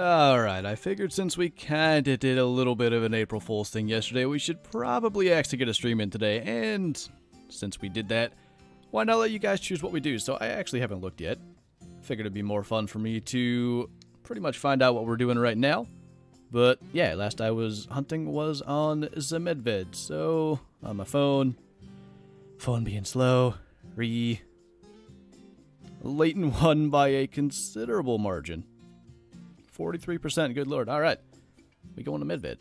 Alright, I figured since we kinda did a little bit of an April Fool's thing yesterday, we should probably actually get a stream in today, and since we did that, why not let you guys choose what we do? So I actually haven't looked yet. Figured it'd be more fun for me to pretty much find out what we're doing right now. But yeah, last I was hunting was on Zemedved, so on my phone being slow, Layton won by a considerable margin. 43%, good lord. Alright. We going to Medved.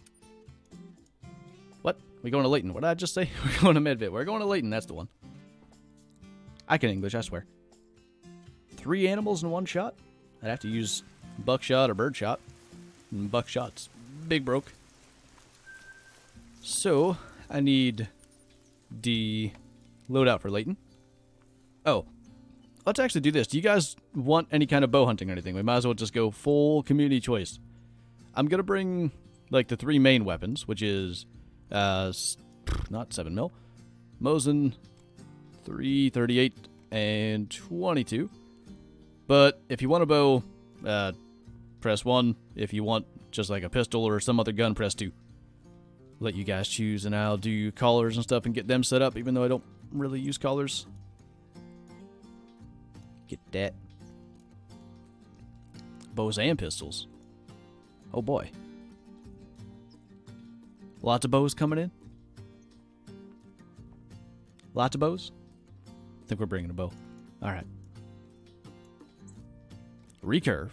What? We going to Layton. What did I just say? We're going to Medved. We're going to Layton, that's the one. I can English, I swear. 3 animals in one shot? I'd have to use buckshot or birdshot. And buckshot's big broke. So, I need the loadout for Layton. Oh. Let's actually do this. Do you guys want any kind of bow hunting or anything? We might as well just go full community choice. I'm going to bring, like, the 3 main weapons, which is, not 7mm. Mosin, 338, and 22. But if you want a bow, press 1. If you want just like a pistol or some other gun, press 2. Let you guys choose, and I'll do collars and stuff and get them set up, even though I don't really use collars. Get that. Bows and pistols. Oh boy. Lots of bows coming in. Lots of bows. I think we're bringing a bow. Alright. Recurve.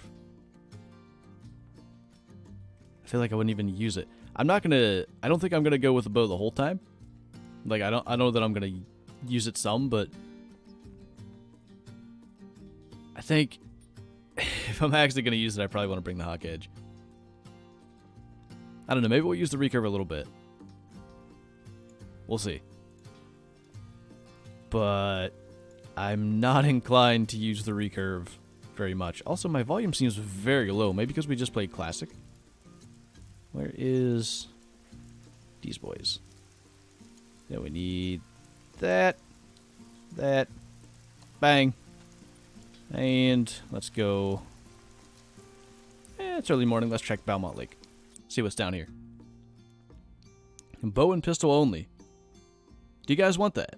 I feel like I wouldn't even use it. I don't think I'm gonna go with the bow the whole time. Like, I know that I'm gonna use it some, but I think if I'm actually going to use it, I probably want to bring the Hawk Edge. I don't know, maybe we'll use the recurve a little bit. We'll see. But I'm not inclined to use the recurve very much. Also, my volume seems very low, maybe because we just played Classic. Where is these boys? Then we need that, bang. And let's go. It's early morning. Let's check Belmont Lake. See what's down here. Bow and pistol only. Do you guys want that?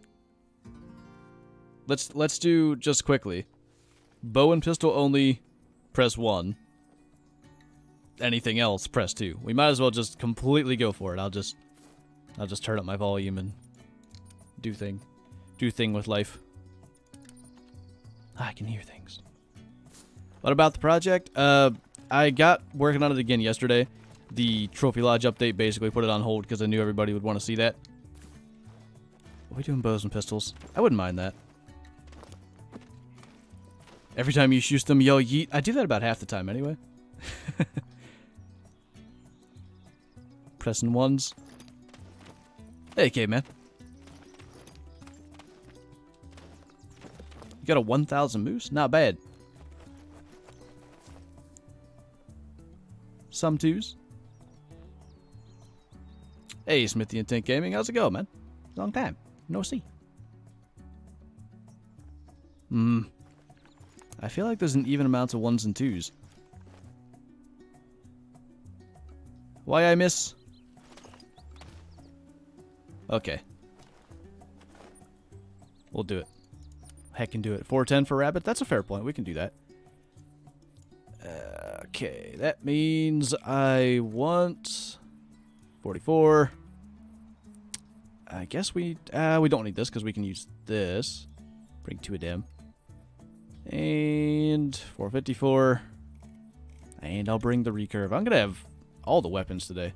Let's do just quickly. Bow and pistol only. Press 1. Anything else, press 2. We might as well just completely go for it. I'll just turn up my volume and do thing with life. I can hear things. What about the project? I got working on it again yesterday. The Trophy Lodge update basically put it on hold because I knew everybody would want to see that. Are we doing bows and pistols? I wouldn't mind that. Every time you shoot them, yell yeet. I do that about half the time anyway. Pressing 1s. Hey, caveman. Got a 1,000 moose? Not bad. Some 2s. Hey, Smithy and Tink Gaming. How's it going, man? Long time. No see. I feel like there's an even amount of 1s and 2s. Why I miss? Okay. We'll do it. Heck, can do it. 410 for rabbit. That's a fair point. We can do that. Okay, that means I want 44. I guess we don't need this because we can use this. Bring 2 of them. And 454. And I'll bring the recurve. I'm gonna have all the weapons today.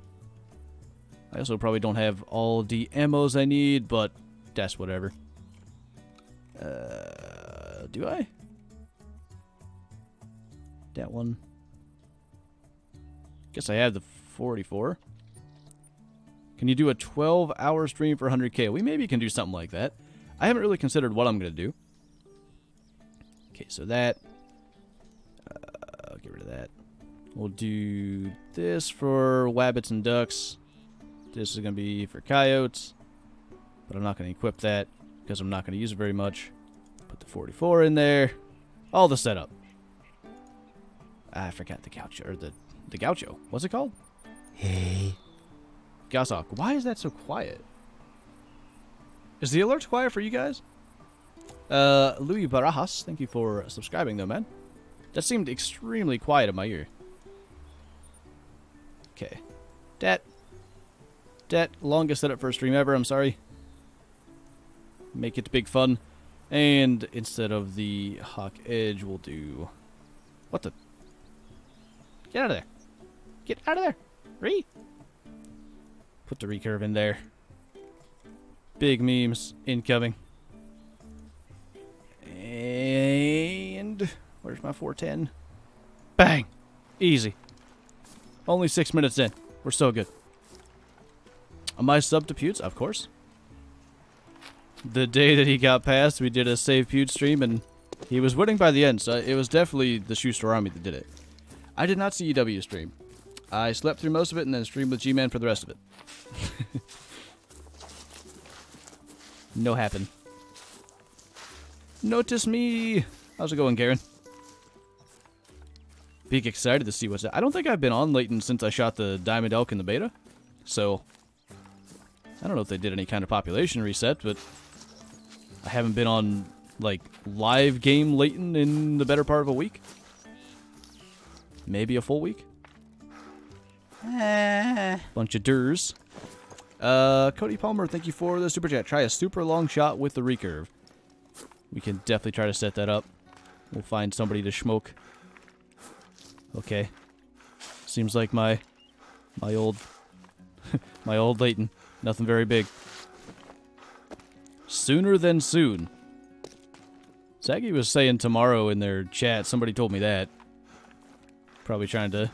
I also probably don't have all the ammos I need, but that's whatever. Do I? That one. Guess I have the 44. Can you do a 12-hour stream for 100k? We maybe can do something like that. I haven't really considered what I'm going to do. Okay, so that. I'll get rid of that. We'll do this for wabbits and ducks. This is going to be for coyotes. But I'm not going to equip that because I'm not going to use it very much. Put the 44 in there. All the setup. I forgot the couch or the The Gaucho. What's it called? Hey. Gasok. Why is that so quiet? Is the alert quiet for you guys? Louis Barajas, thank you for subscribing though, man. That seemed extremely quiet in my ear. Okay. Dat, longest setup for a stream ever, I'm sorry. Make it big fun. And instead of the Hawk Edge, we'll do... What the... Get out of there. Get out of there. Put the recurve in there. Big memes incoming. And... Where's my 410? Bang! Easy. Only 6 minutes in. We're so good. Am I sub to Pewds? Of course. The day that he got passed, we did a save Pewds stream, and he was winning by the end, so it was definitely the Schuster Army that did it. I did not see EW stream. I slept through most of it and then streamed with G-Man for the rest of it. No happen. Notice me. How's it going, Karen? Big excited to see what's that. I don't think I've been on Layton since I shot the Diamond Elk in the beta. So, I don't know if they did any kind of population reset, but I haven't been on, like, live game Layton in the better part of a week. Maybe a full week. Bunch of durs. Cody Palmer, thank you for the super chat. Try a super long shot with the recurve. We can definitely try to set that up. We'll find somebody to smoke. Okay. Seems like my old my old Layton. Nothing very big. Sooner than soon. Saggy was saying tomorrow in their chat. Somebody told me that. Probably trying to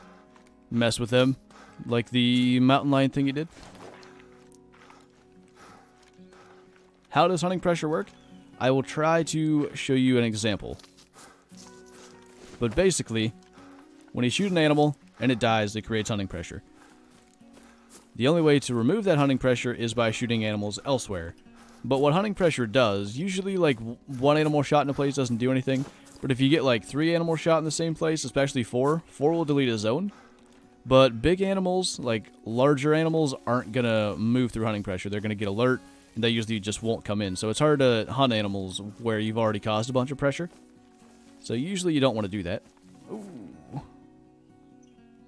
mess with them. Like the mountain lion thing he did. How does hunting pressure work? I will try to show you an example. But basically, when you shoot an animal and it dies, it creates hunting pressure. The only way to remove that hunting pressure is by shooting animals elsewhere. But what hunting pressure does, usually like one animal shot in a place doesn't do anything. But if you get like 3 animals shot in the same place, especially 4 will delete a zone. But big animals, like larger animals, aren't going to move through hunting pressure. They're going to get alert, and they usually just won't come in. So it's hard to hunt animals where you've already caused a bunch of pressure. So usually you don't want to do that. Ooh.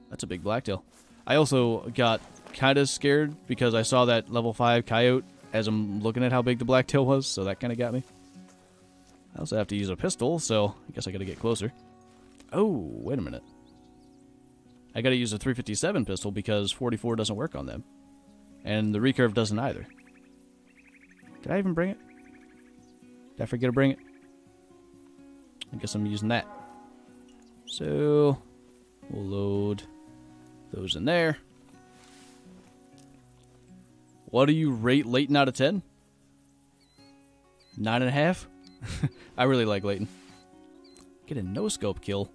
That's a big blacktail. I also got kind of scared because I saw that level 5 coyote as I'm looking at how big the blacktail was, so that kind of got me. I also have to use a pistol, so I guess I gotta get closer. Oh, wait a minute. I gotta use a 357 pistol because 44 doesn't work on them. And the recurve doesn't either. Did I even bring it? Did I forget to bring it? I guess I'm using that. So, we'll load those in there. What do you rate Layton out of 10? 9.5? I really like Layton. Get a no-scope kill.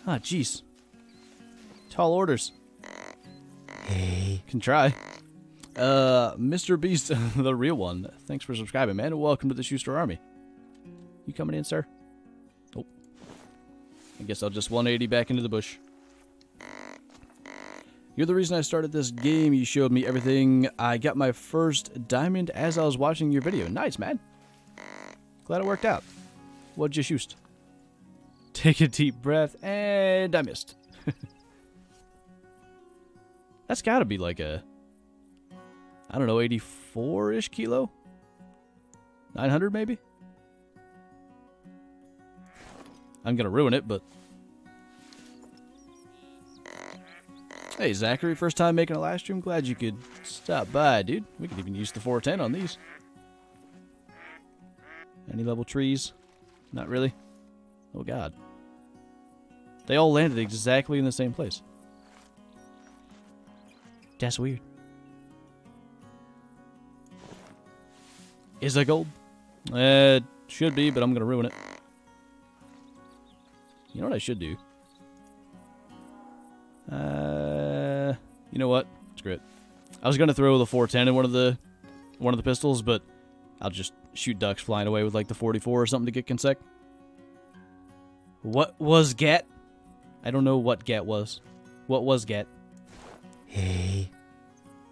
Ah, jeez. Tall orders. Hey. Can try. Mr. Beast, the real one. Thanks for subscribing, man, and welcome to the Schuster Army. You coming in, sir? Oh. I guess I'll just 180 back into the bush. You're the reason I started this game. You showed me everything. I got my first diamond as I was watching your video. Nice, man. Glad it worked out. What'd you shoot? Take a deep breath, and I missed. That's gotta be like a, I don't know, 84-ish kilo? 900 maybe? I'm gonna ruin it, but... Hey, Zachary, first time making a live stream. Glad you could stop by, dude. We could even use the 410 on these. Any level trees? Not really. Oh, God. They all landed exactly in the same place. That's weird. Is that gold? Should be, but I'm going to ruin it. You know what I should do? You know what? Screw it. I was going to throw the 410 in one of the pistols, but I'll just shoot ducks flying away with like the 44 or something to get consec. What was GAT? I don't know what GAT was. What was get? Hey.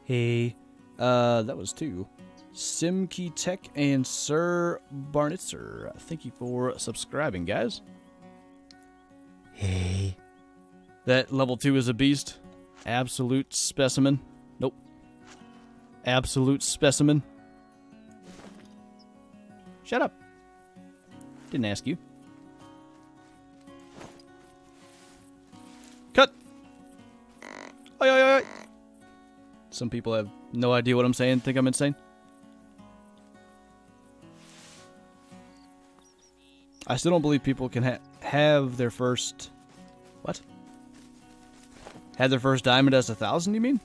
Hey. That was 2. Simkey Tech and Sir Barnitzer. Thank you for subscribing, guys. Hey. That level 2 is a beast. Absolute specimen. Nope. Absolute specimen. Shut up. Didn't ask you. Cut! Oi, oi, oi, oi. Some people have no idea what I'm saying, think I'm insane. I still don't believe people can have their first... What? Have their first diamond as 1,000, you mean?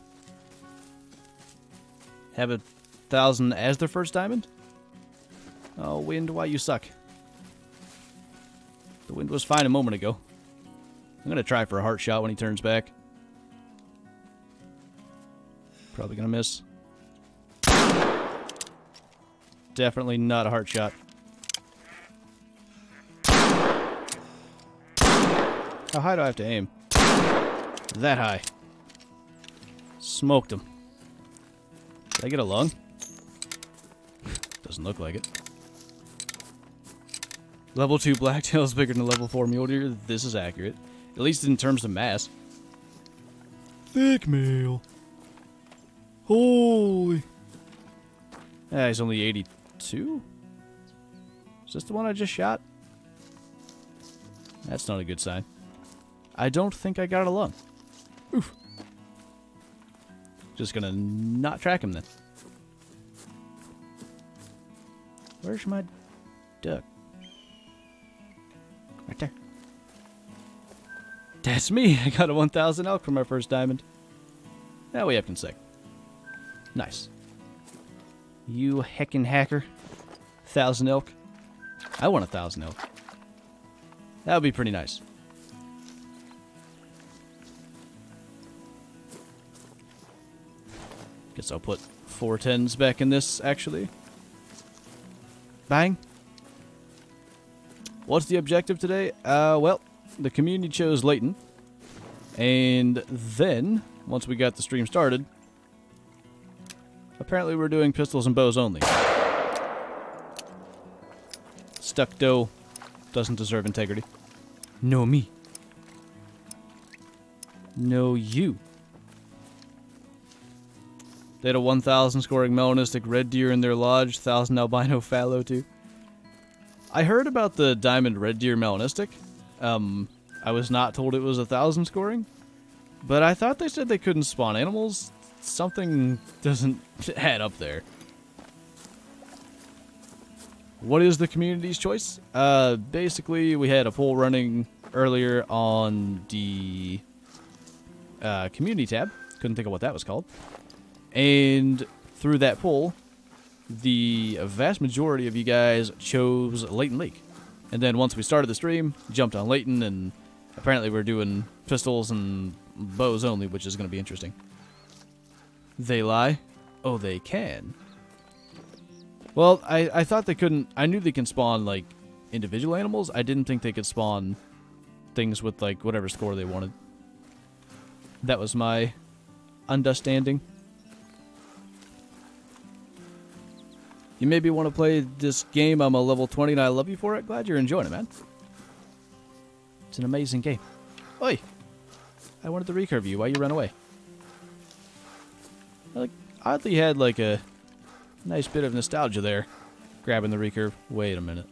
Have 1,000 as their first diamond? Oh, wind, why you suck? The wind was fine a moment ago. I'm gonna try for a heart shot when he turns back. Probably gonna miss. Definitely not a heart shot. How high do I have to aim? That high. Smoked him. Did I get a lung? Doesn't look like it. Level 2 Blacktail is bigger than level 4 Mule Deer. This is accurate. At least in terms of mass. Thick mail. Holy. Ah, he's only 82? Is this the one I just shot? That's not a good sign. I don't think I got a lung. Oof. Just gonna not track him then. Where's my duck? Right there. That's me. I got a 1,000 elk for my first diamond. Now we have consec. Nice. You heckin' hacker. 1,000 elk. I want 1,000 elk. That would be pretty nice. Guess I'll put 4 10s back in this, actually. Bang. What's the objective today? Well, the community chose Layton. And then, once we got the stream started, apparently we're doing pistols and bows only. Stuck dough doesn't deserve integrity. No me. No you. They had a 1,000 scoring melanistic red deer in their lodge, 1,000 albino fallow too. I heard about the diamond red deer melanistic. I was not told it was 1,000 scoring, but I thought they said they couldn't spawn animals. Something doesn't add up there. What is the community's choice? Basically, we had a poll running earlier on the community tab. Couldn't think of what that was called. And through that poll, the vast majority of you guys chose Layton Lake. And then once we started the stream, jumped on Layton, and apparently we're doing pistols and bows only, which is going to be interesting. They lie? Oh, they can. Well, I thought they couldn't... I knew they can spawn, like, individual animals. I didn't think they could spawn things with, like, whatever score they wanted. That was my understanding. You maybe want to play this game. I'm a level 20 and I love you for it. Glad you're enjoying it, man. It's an amazing game. Oi! I wanted the recurve you. Why you run away? I, like, oddly had like a nice bit of nostalgia there. Grabbing the recurve. Wait a minute.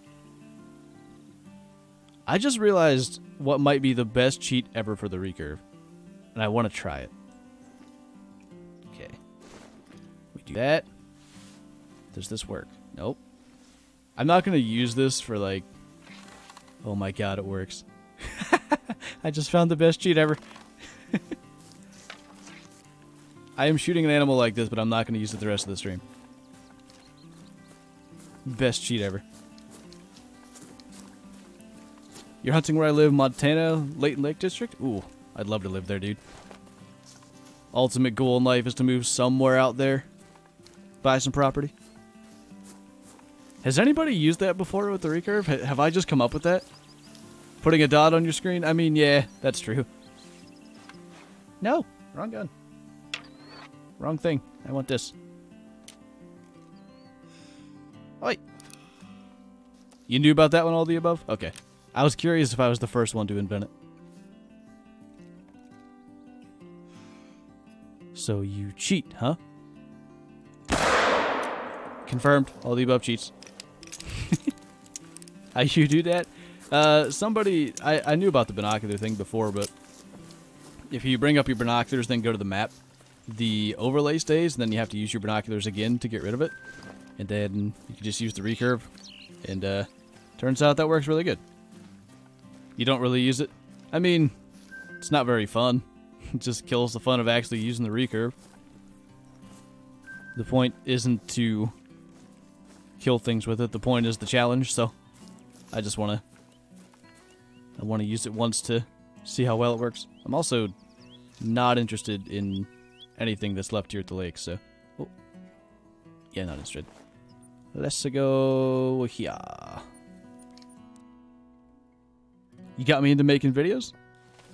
I just realized what might be the best cheat ever for the recurve. And I want to try it. Okay. We do that. Does this work? Nope. I'm not going to use this for like... Oh my god, it works. I just found the best cheat ever. I am shooting an animal like this, but I'm not going to use it the rest of the stream. Best cheat ever. You're hunting where I live, Montana, Layton Lake District? Ooh, I'd love to live there, dude. Ultimate goal in life is to move somewhere out there. Buy some property. Has anybody used that before with the recurve? Have I just come up with that? Putting a dot on your screen? I mean, yeah, that's true. No! Wrong gun. Wrong thing. I want this. Wait. You knew about that one, all the above? Okay. I was curious if I was the first one to invent it. So you cheat, huh? Confirmed. All the above cheats. How you do that? Somebody... I knew about the binocular thing before, but... if you bring up your binoculars, then go to the map, the overlay stays, and then you have to use your binoculars again to get rid of it. And then you can just use the recurve. And, turns out that works really good. You don't really use it. I mean, it's not very fun. It just kills the fun of actually using the recurve. The point isn't to kill things with it. The point is the challenge, so I just want to use it once to see how well it works. I'm also not interested in anything that's left here at the lake, so... oh. Yeah, not interested. Let's go here. You got me into making videos?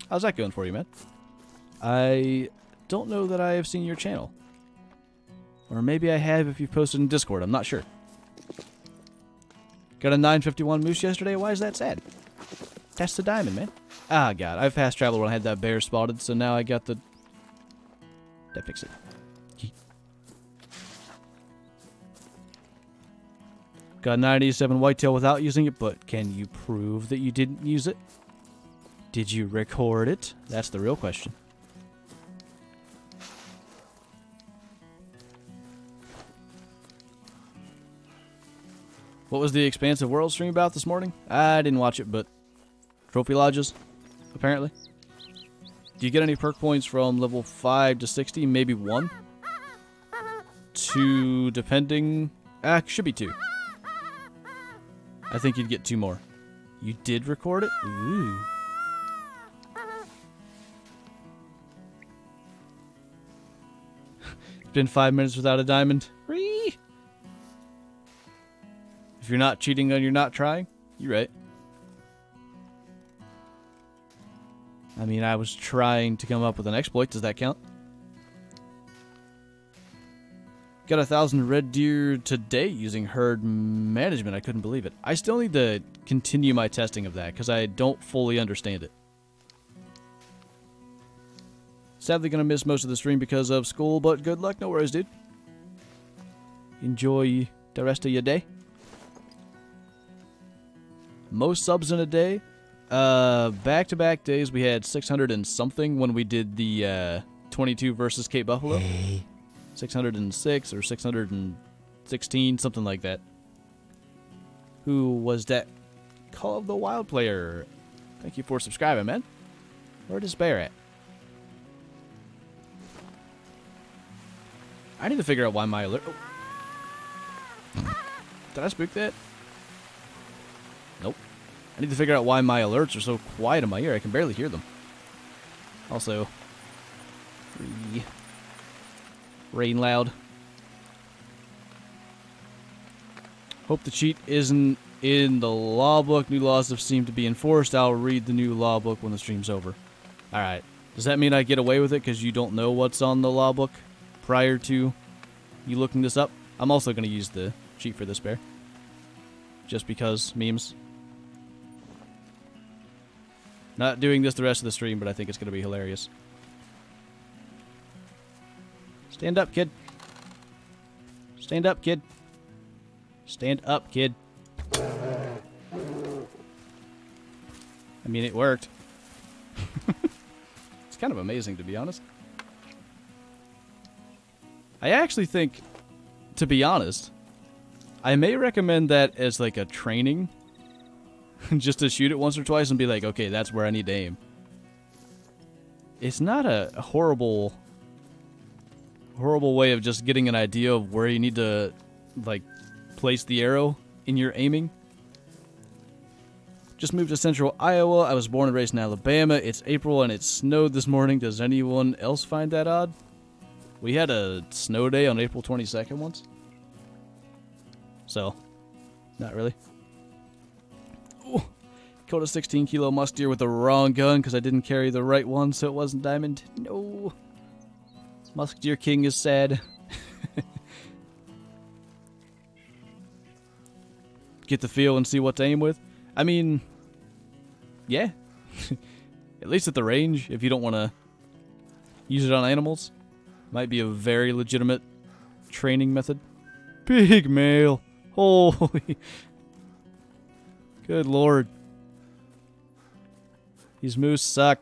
How's that going for you, man? I don't know that I have seen your channel. Or maybe I have if you've posted in Discord, I'm not sure. Got a 951 moose yesterday, why is that sad? That's the diamond, man. Ah, God, I've fast traveled when I had that bear spotted, so now I got the... that fix it. Got 987 whitetail without using it, but can you prove that you didn't use it? Did you record it? That's the real question. What was the Expansive World stream about this morning? I didn't watch it, but... trophy lodges, apparently. Do you get any perk points from level 5 to 60? Maybe 1? 2, depending... should be 2. I think you'd get 2 more. You did record it? Ooh. It's been 5 minutes without a diamond. Whee! If you're not cheating, then you're not trying. You're right. I mean, I was trying to come up with an exploit. Does that count? Got 1,000 red deer today using herd management. I couldn't believe it. I still need to continue my testing of that because I don't fully understand it. Sadly going to miss most of the stream because of school, but good luck. No worries, dude. Enjoy the rest of your day. Most subs in a day. Back-to-back days, we had 600 and something when we did the 22 versus Cape Buffalo. Hey. 606 or 616, something like that. Who was that? Call of the Wild player. Thank you for subscribing, man. Where is Bear at? I need to figure out why my alert... oh. Did I spook that? Nope. I need to figure out why my alerts are so quiet in my ear. I can barely hear them. Also, rain loud. Hope the cheat isn't in the law book. New laws have seemed to be enforced. I'll read the new law book when the stream's over. Alright. Does that mean I get away with it because you don't know what's on the law book prior to you looking this up? I'm also going to use the cheat for this bear. Just because memes. Not doing this the rest of the stream, but I think it's going to be hilarious. Stand up, kid. Stand up, kid. Stand up, kid. I mean, it worked. It's kind of amazing, to be honest. I actually think, to be honest, I may recommend that as like a training. Just to shoot it once or twice and be like, okay, that's where I need to aim. It's not a horrible way of just getting an idea of where you need to, like, place the arrow in your aiming. Just moved to central Iowa. I was born and raised in Alabama. It's April and it snowed this morning. Does anyone else find that odd? We had a snow day on April 22nd once. So, not really. Killed a 16 kilo musk deer with the wrong gun because I didn't carry the right one, so it wasn't diamond. No. Musk deer king is sad. Get the feel and see what to aim with. I mean, yeah. At least at the range, if you don't want to use it on animals. Might be a very legitimate training method. Big male. Holy. Good lord. These moose suck.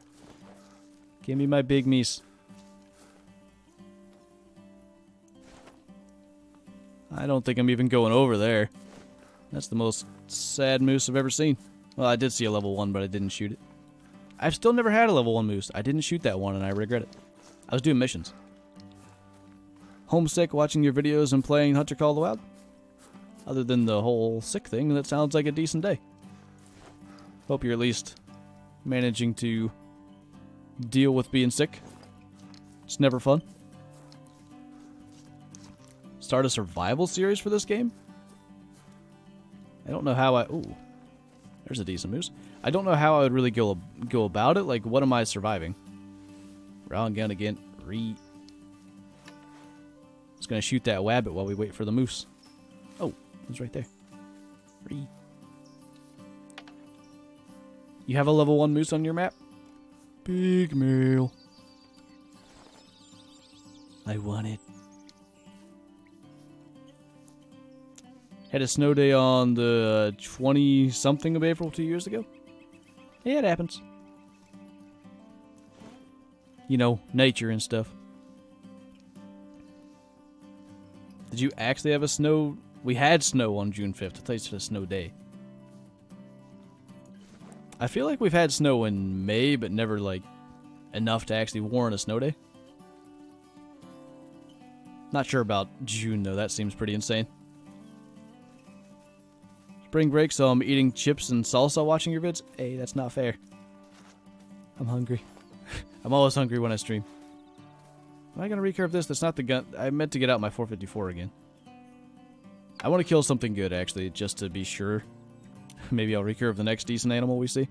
Give me my big meese. I don't think I'm even going over there. That's the most sad moose I've ever seen. Well, I did see a level 1, but I didn't shoot it. I've still never had a level 1 moose. I didn't shoot that one, and I regret it. I was doing missions. Homesick watching your videos and playing Hunter Call the Wild? Other than the whole sick thing, that sounds like a decent day. Hope you're at least managing to deal with being sick. It's never fun. Start a survival series for this game? I don't know how I... Ooh. There's a decent moose. I don't know how I would really go about it. Like, what am I surviving? Round gun again. Just gonna shoot that wabbit while we wait for the moose. Oh, it's right there. You have a level 1 moose on your map? Big male. I want it. Had a snow day on the 20-something of April 2 years ago. Yeah, it happens. You know, nature and stuff. Did you actually have a snow? We had snow on June 5th. I thought you said a snow day. I feel like we've had snow in May, but never, like, enough to actually warrant a snow day. Not sure about June, though. That seems pretty insane. Spring break, so I'm eating chips and salsa watching your vids. Hey, that's not fair. I'm hungry. I'm always hungry when I stream. Am I going to recurve this? That's not the gun. I meant to get out my 454 again. I want to kill something good, actually, just to be sure. Maybe I'll recurve the next decent animal we see.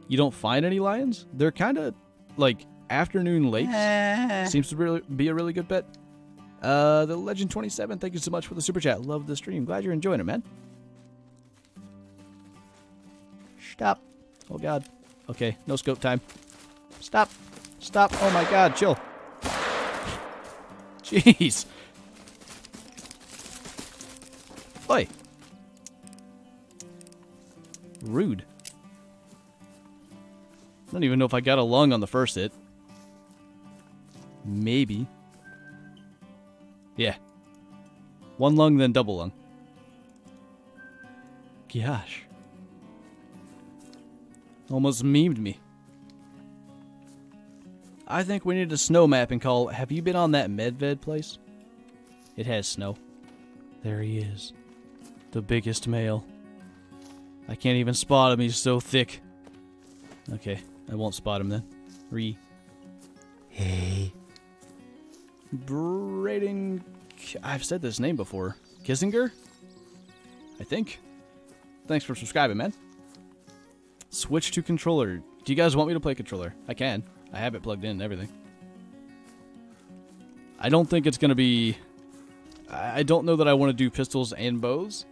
You don't find any lions? They're kind of, like, afternoon lakes. Seems to be a really good bet. The Legend 27, thank you so much for the super chat. Love the stream. Glad you're enjoying it, man. Stop. Oh, God. Okay, no scope time. Stop. Stop. Oh, my God. Chill. Jeez. Oi. Rude. I don't even know if I got a lung on the first hit. Maybe. Yeah. One lung, then double lung. Gosh. Almost memed me. I think we need a snow map and call, have you been on that Medved place? It has snow. There he is. The biggest male. I can't even spot him, he's so thick. Okay, I won't spot him then. Hey. Braiding... I've said this name before. Kissinger? I think. Thanks for subscribing, man. Switch to controller. Do you guys want me to play controller? I can. I have it plugged in and everything. I don't think it's going to be... I don't know that I want to do pistols and bows.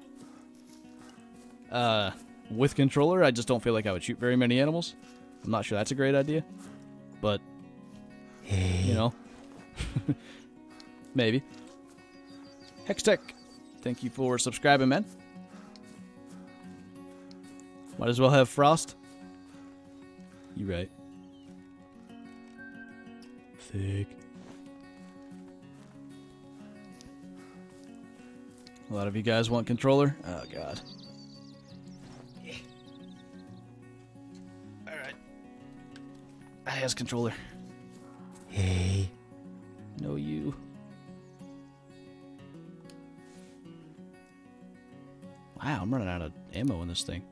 With controller, I just don't feel like I would shoot very many animals. I'm not sure that's a great idea. But, you know. Maybe. Hextech, thank you for subscribing, man. Might as well have Frost. You right. Thick. A lot of you guys want controller? Oh, God. Alright. I has controller. Hey. No, you. Wow, I'm running out of ammo in this thing.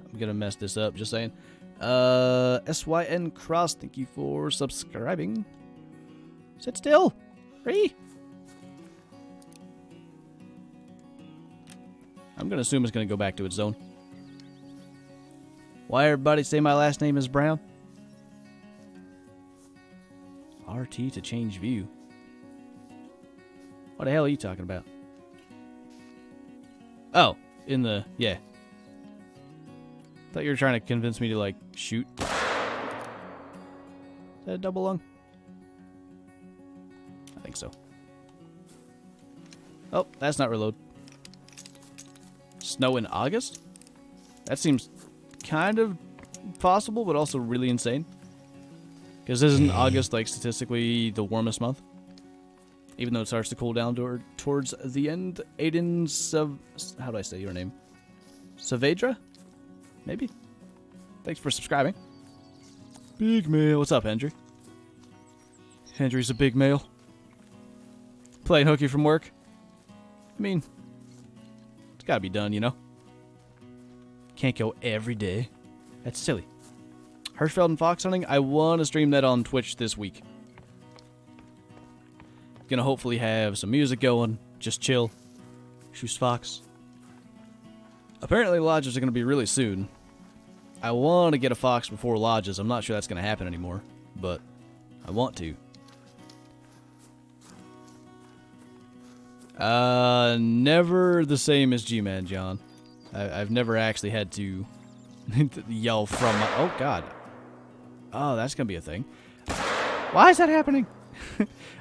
I'm gonna mess this up, just saying. SYN Cross, thank you for subscribing. Sit still. I'm I'm going to assume it's going to go back to its zone. Why everybody say my last name is Brown? RT to change view. What the hell are you talking about? Oh, in the... yeah. Thought you were trying to convince me to, like, shoot. Is that a double lung? I think so. Oh, that's not reload. Snow in August? That seems kind of possible, but also really insane. Because isn't August, like, statistically the warmest month? Even though it starts to cool down towards the end. Aiden how do I say your name? Saavedra? Maybe? Thanks for subscribing. Big male. What's up, Hendry? Hendry's a big male. Playing hooky from work. I mean, it's gotta be done, you know? Can't go every day. That's silly. Hirschfeld and fox hunting, I want to stream that on Twitch this week. Gonna hopefully have some music going, just chill. Shoot fox. Apparently lodges are gonna be really soon. I want to get a fox before lodges. I'm not sure that's gonna happen anymore, but I want to. Never the same as G-Man, John. I've never actually had to yell from my... oh, God. Oh, that's going to be a thing. Why is that happening?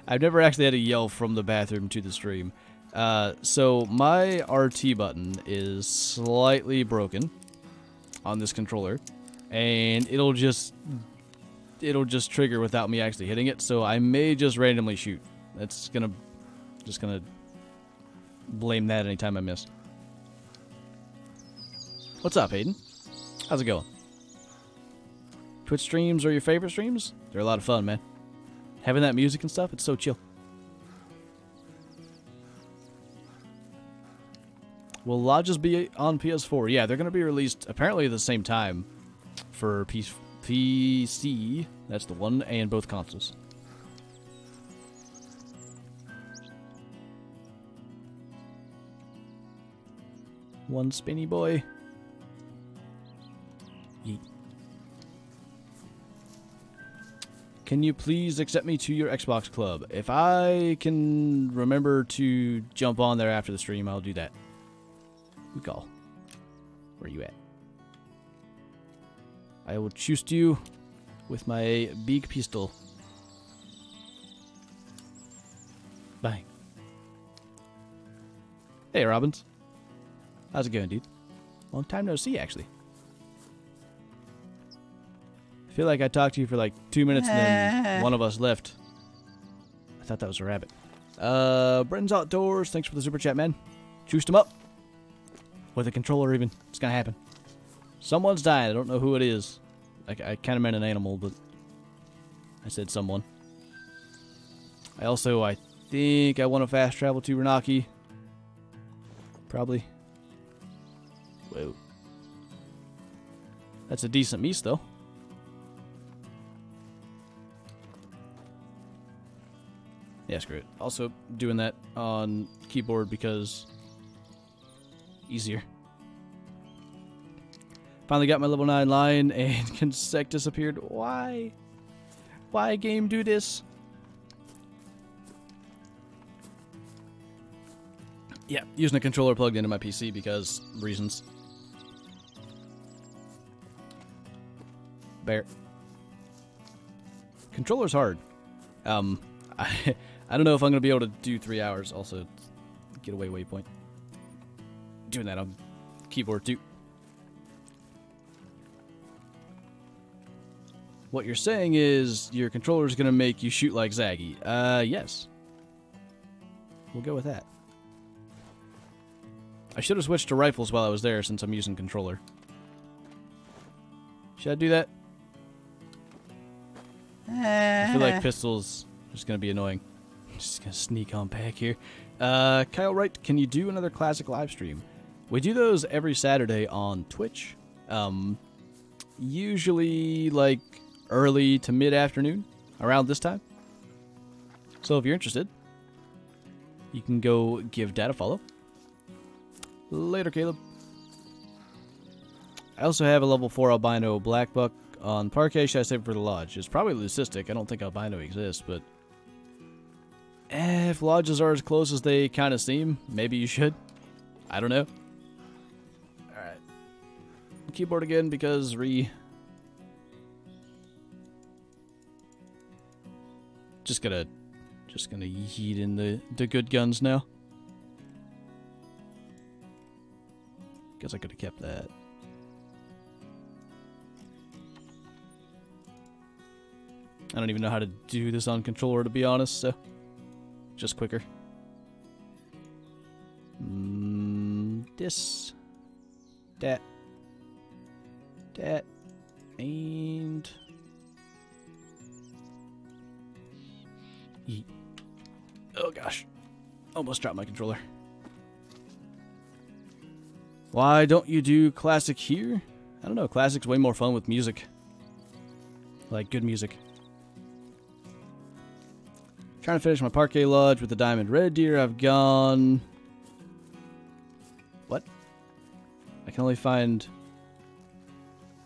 I've never actually had to yell from the bathroom to the stream. So my RT button is slightly broken on this controller, and it'll just trigger without me actually hitting it, so I may just randomly shoot. That's just gonna blame that anytime I miss. What's up, Hayden? How's it going? Twitch streams are your favorite streams? They're a lot of fun, man. Having that music and stuff, it's so chill. Will lodges be on PS4? Yeah, they're going to be released apparently at the same time for PC, that's the one, and both consoles. One spinny boy. Yeet. Can you please accept me to your Xbox club? If I can remember to jump on there after the stream, I'll do that. We call. Where you at? I will shoot you with my big pistol. Bye. Hey, Robbins. How's it going, dude? Long time no see, actually. I feel like I talked to you for like 2 minutes and then one of us left. I thought that was a rabbit. Bren's Outdoors, thanks for the super chat, man. Juiced him up. With a controller even. It's gonna happen. Someone's dying. I don't know who it is. I kind of meant an animal, but I said someone. I think I want to fast travel to Renaki. Probably. Whoa. That's a decent meese, though. Yeah, screw it. Also doing that on keyboard because easier. Finally got my level 9 lion and Consec disappeared. Why? Why, game, do this? Yeah, using a controller plugged into my PC because reasons. Bear. Controller's hard. I don't know if I'm going to be able to do 3 hours. Also, getaway waypoint. Doing that on keyboard too. What you're saying is your controller is going to make you shoot like Zaggy. Yes. We'll go with that. I should have switched to rifles while I was there since I'm using controller. Should I do that? I feel like pistols are just going to be annoying. I'm just going to sneak on back here. Kyle Wright, can you do another classic live stream? We do those every Saturday on Twitch. Usually like early to mid-afternoon, around this time. So if you're interested, you can go give Dad a follow. Later, Caleb. I also have a level 4 albino black buck on Parquet. Should I save it for the lodge? It's probably leucistic. I don't think albino exists, but if lodges are as close as they kind of seem, maybe you should. I don't know. Alright. Keyboard again because Just gonna yeet in the good guns now. Guess I could have kept that. I don't even know how to do this on controller, to be honest, so just quicker. This, that, and yeet. Oh gosh, almost dropped my controller. Why don't you do classic here? I don't know, classic's way more fun with music. Like good music. Trying to finish my Parquet Lodge with the Diamond Red Deer. I've gone... What? I can only find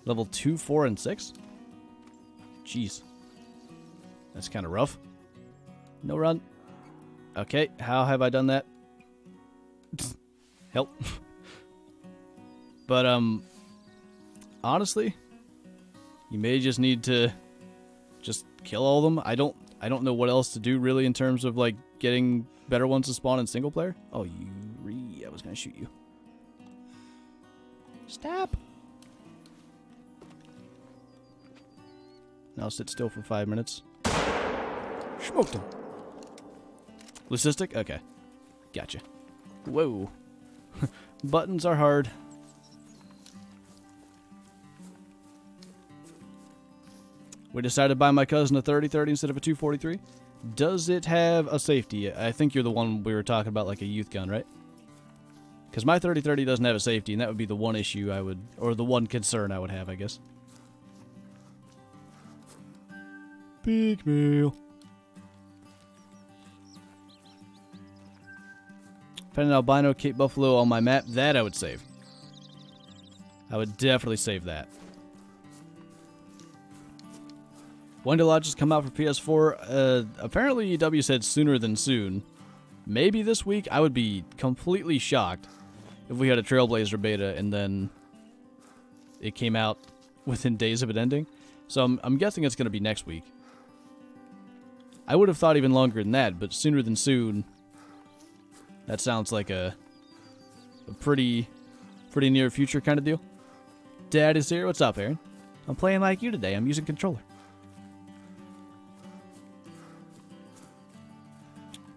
level 2, 4, and 6? Jeez. That's kind of rough. No run. Okay, how have I done that? Help. But, honestly, you may just need to just kill all of them. I don't know what else to do, really, in terms of, like, getting better ones to spawn in single player. Oh, I was gonna shoot you. Stop! Now sit still for 5 minutes. Smoked him. Leucistic? Okay. Gotcha. Whoa. Buttons are hard. We decided to buy my cousin a 3030 instead of a 243. Does it have a safety? I think you're the one we were talking about, like a youth gun, right? Because my 3030 doesn't have a safety, and that would be the one issue I would, or the one concern I would have, I guess. Big meal. Find an albino Cape Buffalo on my map. That I would save. I would definitely save that. When do lodges come out for PS4? Apparently EW said sooner than soon. Maybe this week. I would be completely shocked if we had a Trailblazer beta and then it came out within days of it ending. So I'm guessing it's going to be next week. I would have thought even longer than that, but sooner than soon, that sounds like a pretty near future kind of deal. Dad is here. What's up, Aaron? I'm playing like you today. I'm using controller.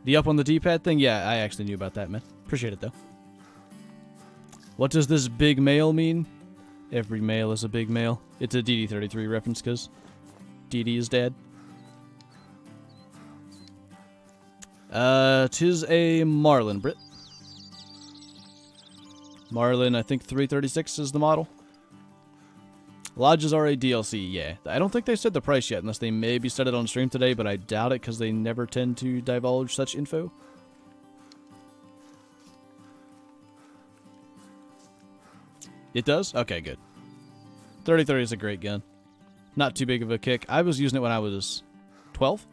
The up on the D-pad thing? Yeah, I actually knew about that, man. Appreciate it, though. What does this big male mean? Every male is a big male. It's a DD33 reference, because DD is dad. Tis a Marlin, Brit. Marlin, I think 336 is the model. Lodges are a DLC, yeah. I don't think they said the price yet, unless they maybe said it on stream today, but I doubt it because they never tend to divulge such info. It does? Okay, good. 3030 is a great gun. Not too big of a kick. I was using it when I was 12.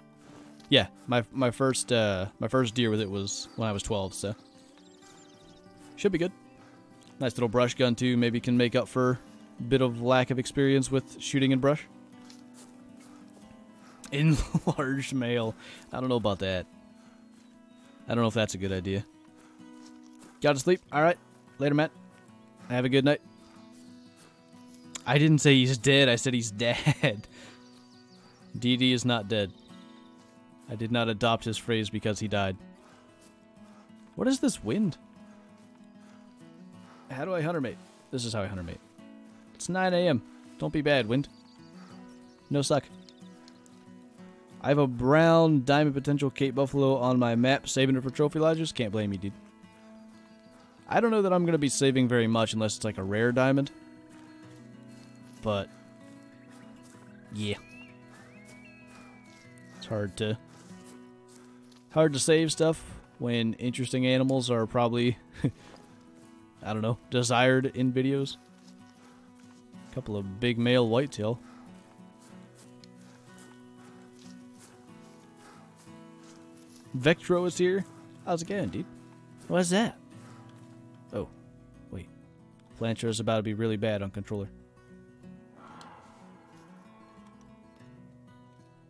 Yeah, my first deer with it was when I was 12, so should be good. Nice little brush gun too. Maybe can make up for bit of lack of experience with shooting in brush. Enlarged male. I don't know about that. I don't know if that's a good idea. Got to sleep? Alright. Later, Matt. Have a good night. I didn't say he's dead. I said he's dead. DD is not dead. I did not adopt his phrase because he died. What is this wind? How do I hunter mate? This is how I hunter mate. It's 9 a.m. Don't be bad, wind. No suck. I have a brown diamond potential Cape Buffalo on my map, saving it for trophy lodges. Can't blame you, dude. I don't know that I'm going to be saving very much unless it's like a rare diamond. But, yeah. It's hard to save stuff when interesting animals are probably I don't know, desired in videos. Couple of big male whitetail. Vectro is here. How's it going, dude? What's that? Oh, wait. Flinter is about to be really bad on controller.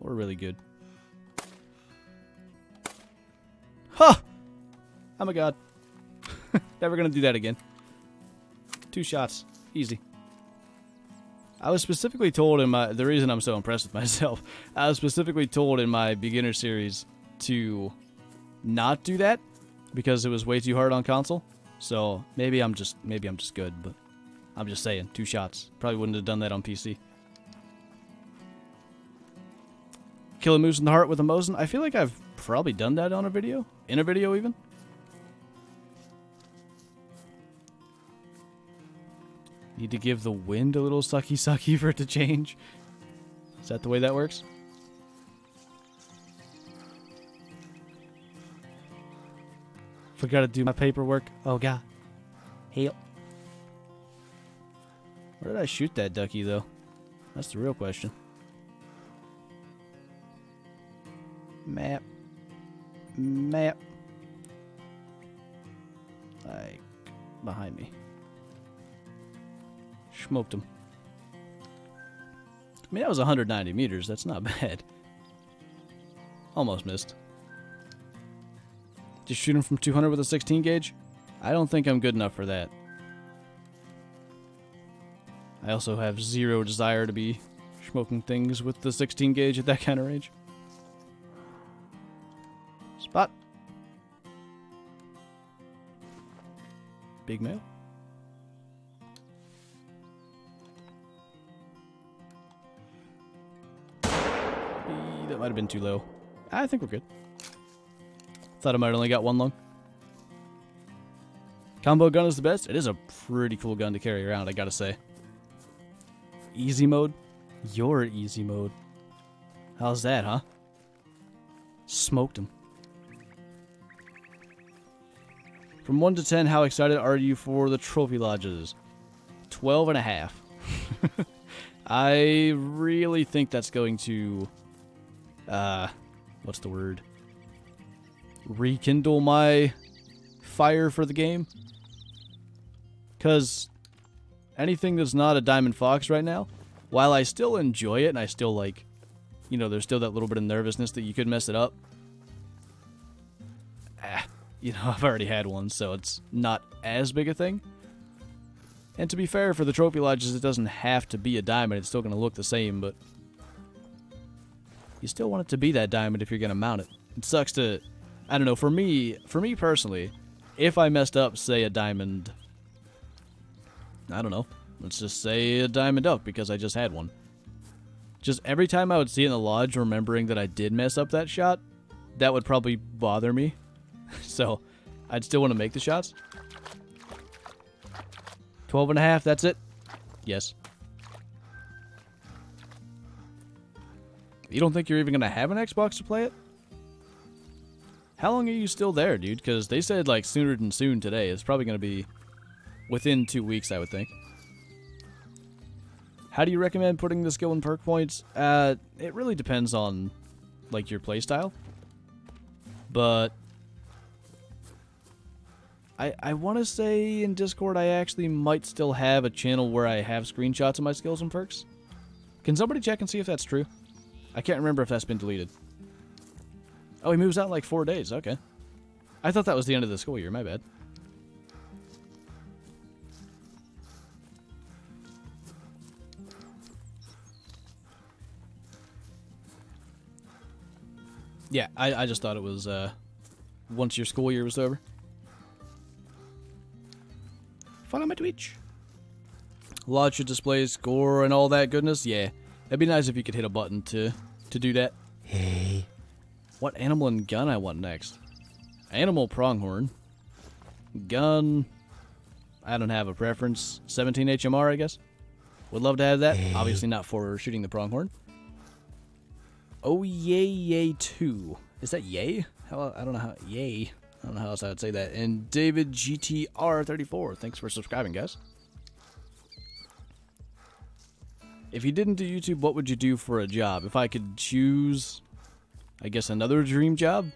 Or really good. Huh! Oh my god. Never gonna do that again. 2 shots. Easy. I was specifically told in my... The reason I'm so impressed with myself, I was specifically told in my beginner series to not do that because it was way too hard on console. So maybe I'm just good, but I'm just saying, 2 shots. Probably wouldn't have done that on PC. Kill a moose in the heart with a Mosin. I feel like I've probably done that on a video. In a video, even. Need to give the wind a little sucky for it to change. Is that the way that works? Forgot to do my paperwork. Oh, God. Help. Where did I shoot that ducky, though? That's the real question. Map. Map. Like, behind me. Smoked him. I mean, that was 190 meters. That's not bad. Almost missed. Just shoot him from 200 with a 16 gauge? I don't think I'm good enough for that. I also have zero desire to be smoking things with the 16 gauge at that kind of range. Spot. Big male. That might have been too low. I think we're good. Thought I might have only got 1 lung. Combo gun is the best. It is a pretty cool gun to carry around, I gotta say. Easy mode? Your easy mode. How's that, huh? Smoked him. From 1 to 10, how excited are you for the trophy lodges? 12.5. I really think that's going to... what's the word? Rekindle my fire for the game. Because anything that's not a Diamond Fox right now, while I still enjoy it and I still like, you know, there's still that little bit of nervousness that you could mess it up. You know, I've already had one, so it's not as big a thing. And to be fair, for the trophy lodges, it doesn't have to be a diamond. It's still going to look the same, but you still want it to be that diamond if you're going to mount it. It sucks to, I don't know, for me personally, if I messed up, say, a diamond, I don't know, let's just say a diamond up because I just had one. Just every time I would see it in the lodge, remembering that I did mess up that shot, that would probably bother me. So, I'd still want to make the shots. 12.5, that's it? Yes. You don't think you're even going to have an Xbox to play it? How long are you still there, dude? Because they said, like, sooner than soon today. It's probably going to be within 2 weeks, I would think. How do you recommend putting the skill in perk points? It really depends on, like, your playstyle. But I want to say in Discord I actually might still have a channel where I have screenshots of my skills and perks. Can somebody check and see if that's true? I can't remember if that's been deleted. Oh, he moves out in like 4 days. Okay. I thought that was the end of the school year. My bad. Yeah, I just thought it was once your school year was over. Follow my Twitch. Lodge should display score and all that goodness. Yeah, it'd be nice if you could hit a button to do that. Hey. What animal and gun I want next? Animal pronghorn. Gun. I don't have a preference. 17 HMR, I guess. Would love to have that. Hey. Obviously not for shooting the pronghorn. Oh, yay 2. Is that yay? How, I don't know how. Yay. I don't know how else I would say that. And David GTR34. Thanks for subscribing, guys. If you didn't do YouTube, what would you do for a job? If I could choose, I guess, another dream job?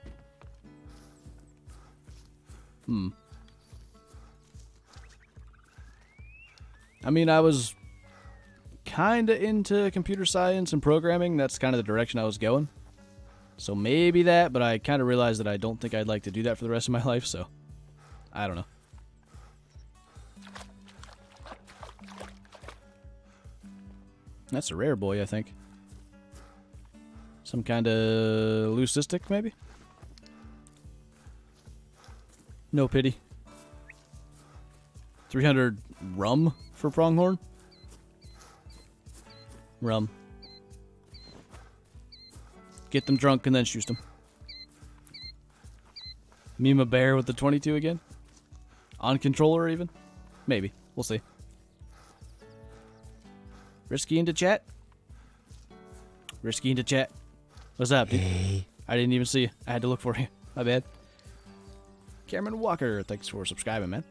I mean, I was kind of into computer science and programming. That's kind of the direction I was going. So maybe that, but I kind of realized that I don't think I'd like to do that for the rest of my life, so I don't know. That's a rare boy, I think. Some kind of leucistic, maybe? No pity. 300 rum for pronghorn? Rum. Get them drunk and then shoot them. Meme a bear with the 22 again? On controller even? Maybe. We'll see. Risky into chat? Risky into chat. What's up, dude? Hey. I didn't even see you. I had to look for you. My bad. Cameron Walker, thanks for subscribing, man.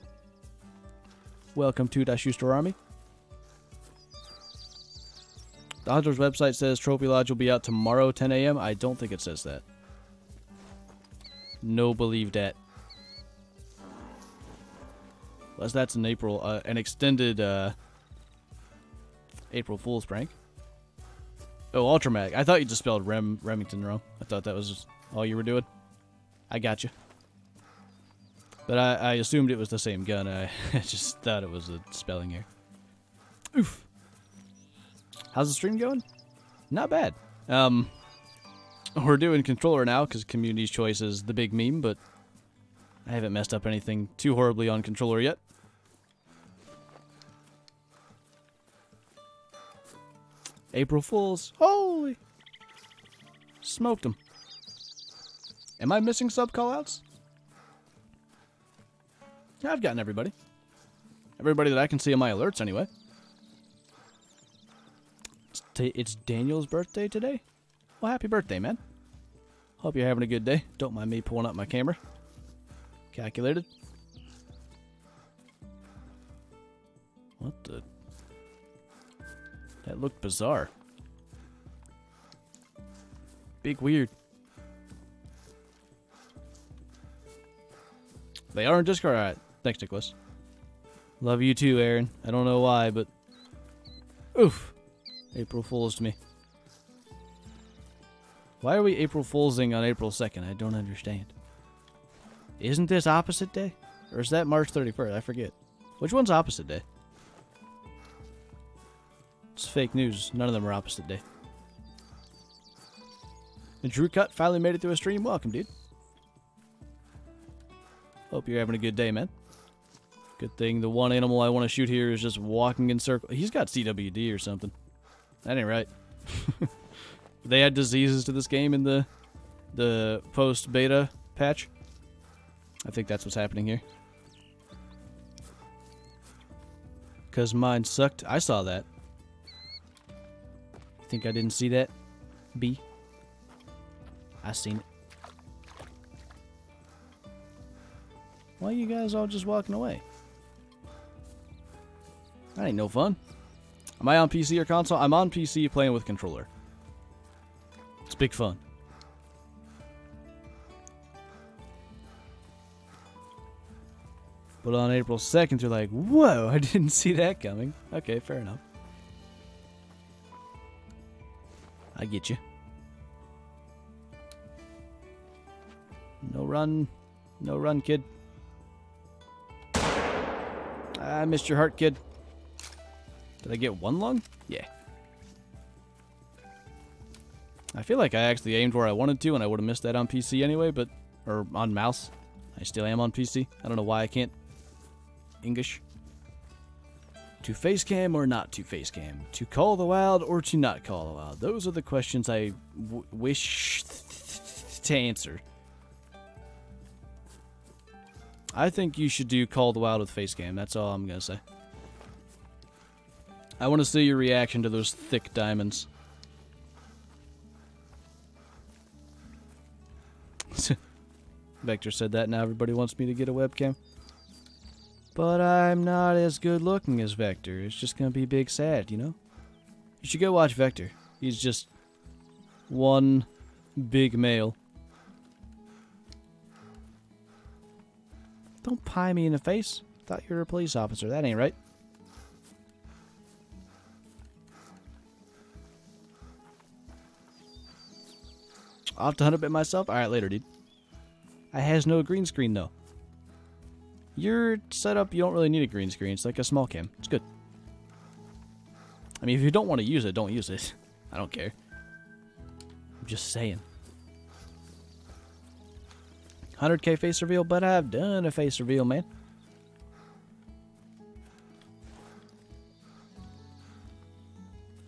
Welcome to the Schuster Army. The Hunter's website says Trophy Lodge will be out tomorrow, 10 a.m. I don't think it says that. No, believe that. Unless that's in April, an extended April Fool's prank. Oh, Ultramag. I thought you just spelled Remington wrong. I thought that was just all you were doing. I got you. But I assumed it was the same gun. I just thought it was a spelling error. Oof. How's the stream going? Not bad. We're doing controller now because Community's Choice is the big meme, but I haven't messed up anything too horribly on controller yet. April Fools. Holy! Smoked them. Am I missing sub callouts? Yeah, I've gotten everybody. Everybody that I can see on my alerts, anyway. It's Daniel's birthday today? Well, happy birthday, man. Hope you're having a good day. Don't mind me pulling up my camera. Calculated. What the... That looked bizarre. Big weird. They are in Discord. Alright. Thanks, Nicholas. Love you too, Aaron. I don't know why, but... Oof. April Fools to me. Why are we April Foolsing on April 2nd? I don't understand. Isn't this opposite day? Or is that March 31st? I forget. Which one's opposite day? It's fake news. None of them are opposite day. And Drew Cut finally made it through a stream. Welcome, dude. Hope you're having a good day, man. Good thing the one animal I want to shoot here is just walking in circles. He's got CWD or something. That ain't right. They add diseases to this game in the post-beta patch. I think that's what's happening here. Because mine sucked. I saw that. You think I didn't see that? B? I seen it. Why are you guys all just walking away? That ain't no fun. Am I on PC or console? I'm on PC playing with controller. It's big fun. But on April 2nd, you're like, whoa, I didn't see that coming. Okay, fair enough. I get you. No run. No run, kid. I missed your heart, kid. Did I get one lung? Yeah. I feel like I actually aimed where I wanted to, and I would have missed that on PC anyway, but... Or on mouse. I still am on PC. I don't know why I can't... English. To face cam or not to face cam? To call the wild or to not call the wild? Those are the questions I wish to answer. I think you should do call the wild with face cam. That's all I'm going to say. I want to see your reaction to those thick diamonds. Vector said that, now everybody wants me to get a webcam. But I'm not as good looking as Vector. It's just gonna be big sad, you know? You should go watch Vector. He's just one big male. Don't pie me in the face. Thought you were a police officer. That ain't right. I'll have to hunt a bit myself. Alright, later, dude. I has no green screen, though. Your setup, you don't really need a green screen. It's like a small cam. It's good. I mean, if you don't want to use it, don't use it. I don't care. I'm just saying. 100k face reveal, but I've done a face reveal, man.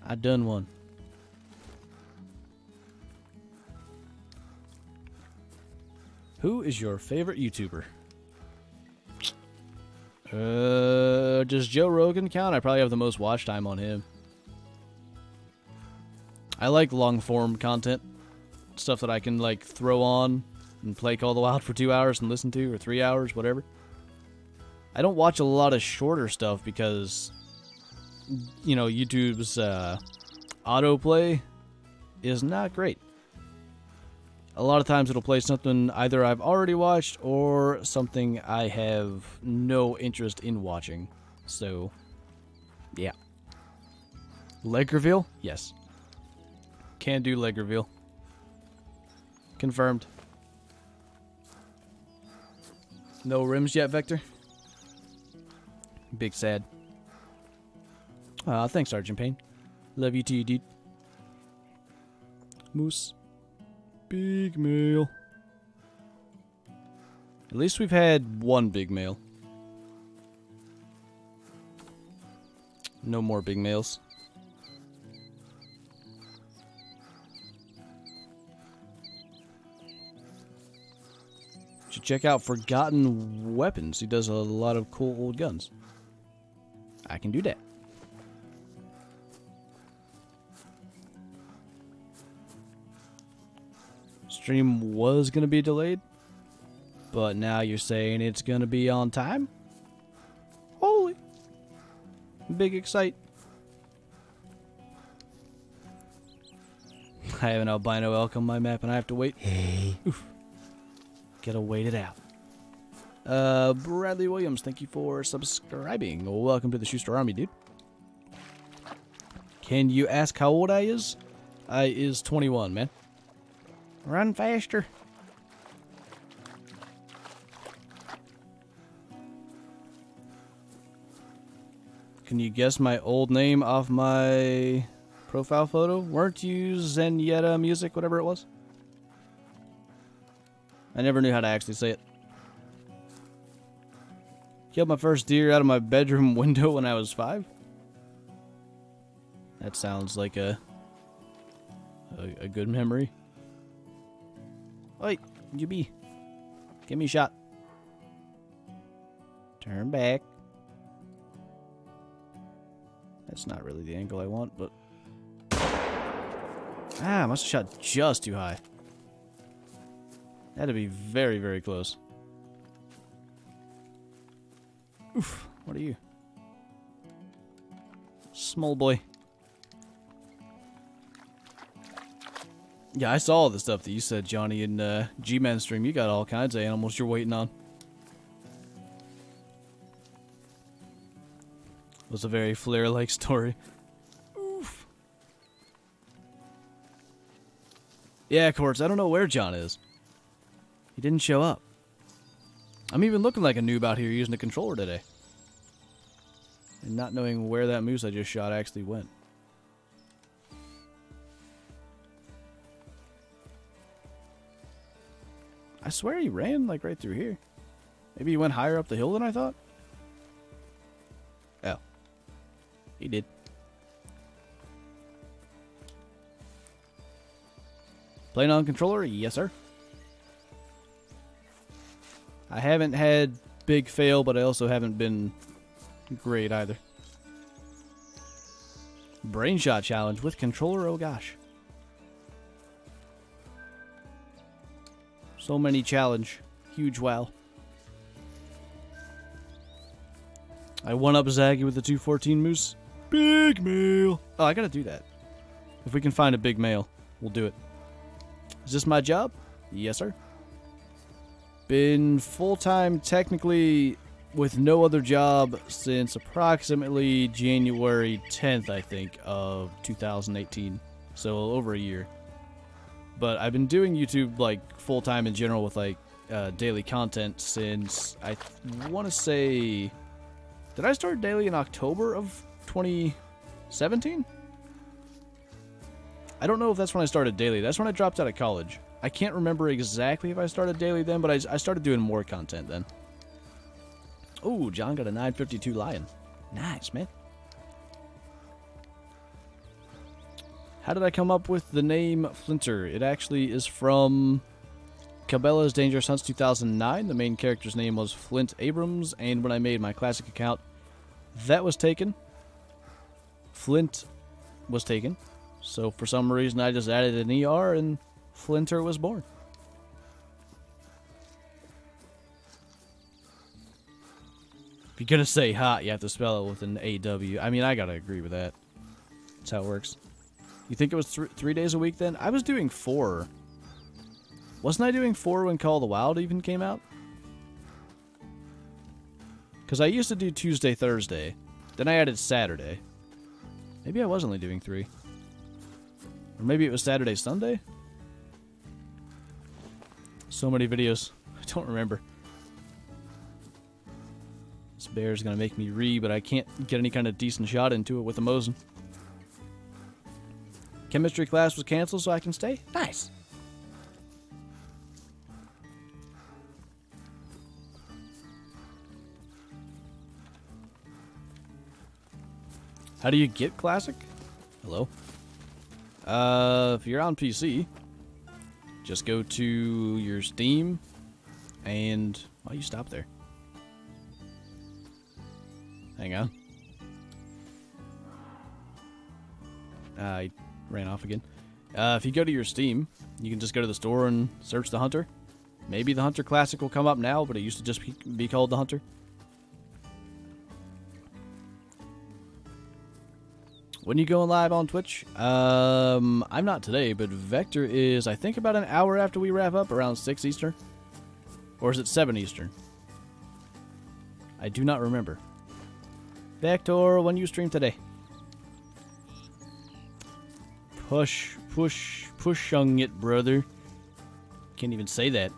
I done one. Who is your favorite YouTuber? Does Joe Rogan count? I probably have the most watch time on him. I like long form content. Stuff that I can like throw on and play Call of the Wild for 2 hours and listen to, or 3 hours, whatever. I don't watch a lot of shorter stuff because, you know, YouTube's autoplay is not great. A lot of times it'll play something either I've already watched or something I have no interest in watching. So, yeah. Leg reveal? Yes. Can do leg reveal. Confirmed. No rims yet, Vector? Big sad. Thanks, Sergeant Payne. Love you too, dude. Moose. Big male. At least we've had one big male. No more big males. Should check out Forgotten Weapons. He does a lot of cool old guns. I can do that. Stream was going to be delayed, but now you're saying it's going to be on time? Holy. Big excite. I have an albino elk on my map and I have to wait. Hey. Oof. Gotta wait it out. Bradley Williams, thank you for subscribing. Welcome to the Schuster Army, dude. Can you ask how old I is? I is 21, man. Run faster. Can you guess my old name off my profile photo? Weren't you Zenyatta Music, whatever it was? I never knew how to actually say it. Killed my first deer out of my bedroom window when I was 5. That sounds like a good memory. Oi, you be. Give me a shot. Turn back. That's not really the angle I want, but... Ah, I must have shot just too high. That'd be very, very close. Oof, what are you? Small boy. Yeah, I saw all the stuff that you said, Johnny, in G-Man stream. You got all kinds of animals you're waiting on. It was a very Flare-like story. Oof. Yeah, Courts, I don't know where John is. He didn't show up. I'm even looking like a noob out here using a controller today. And not knowing where that moose I just shot actually went. I swear he ran, like, right through here. Maybe he went higher up the hill than I thought? Oh. He did. Playing on controller? Yes, sir. I haven't had big fail, but I also haven't been great either. Brain shot challenge with controller, oh gosh. So many challenge. Huge wow. I one up Zaggy with the 214 moose. Big male. Oh, I gotta do that. If we can find a big male, we'll do it. Is this my job? Yes, sir. Been full-time technically with no other job since approximately January 10th, I think, of 2018. So over a year. But I've been doing YouTube like full-time in general with like daily content since I want to say... Did I start daily in October of 2017? I don't know if that's when I started daily. That's when I dropped out of college. I can't remember exactly if I started daily then, but I started doing more content then. Oh, John got a 952 Lion. Nice, man. How did I come up with the name Flinter? It actually is from Cabela's Dangerous Hunts 2009. The main character's name was Flint Abrams, and when I made my classic account, that was taken. Flint was taken. So for some reason I just added an ER and Flinter was born. If you're gonna say hot, you have to spell it with an AW. I mean, I gotta agree with that. That's how it works. You think it was 3 days a week then? I was doing 4. Wasn't I doing 4 when Call of the Wild even came out? Because I used to do Tuesday, Thursday. Then I added Saturday. Maybe I was only doing 3. Or maybe it was Saturday, Sunday? So many videos. I don't remember. This bear's gonna make me re, but I can't get any kind of decent shot into it with a Mosin. Chemistry class was canceled so I can stay? Nice! How do you get Classic? Hello? If you're on PC, just go to your Steam and... Why you stop there? Hang on. I ran off again. If you go to your Steam, you can just go to the store and search the Hunter. Maybe the Hunter Classic will come up now, but it used to just be called the Hunter. When you going live on Twitch? I'm not today, but Vector is, I think, about an hour after we wrap up, around 6 Eastern. Or is it 7 Eastern? I do not remember. Vector, when you stream today? Pushing it, brother. Can't even say that.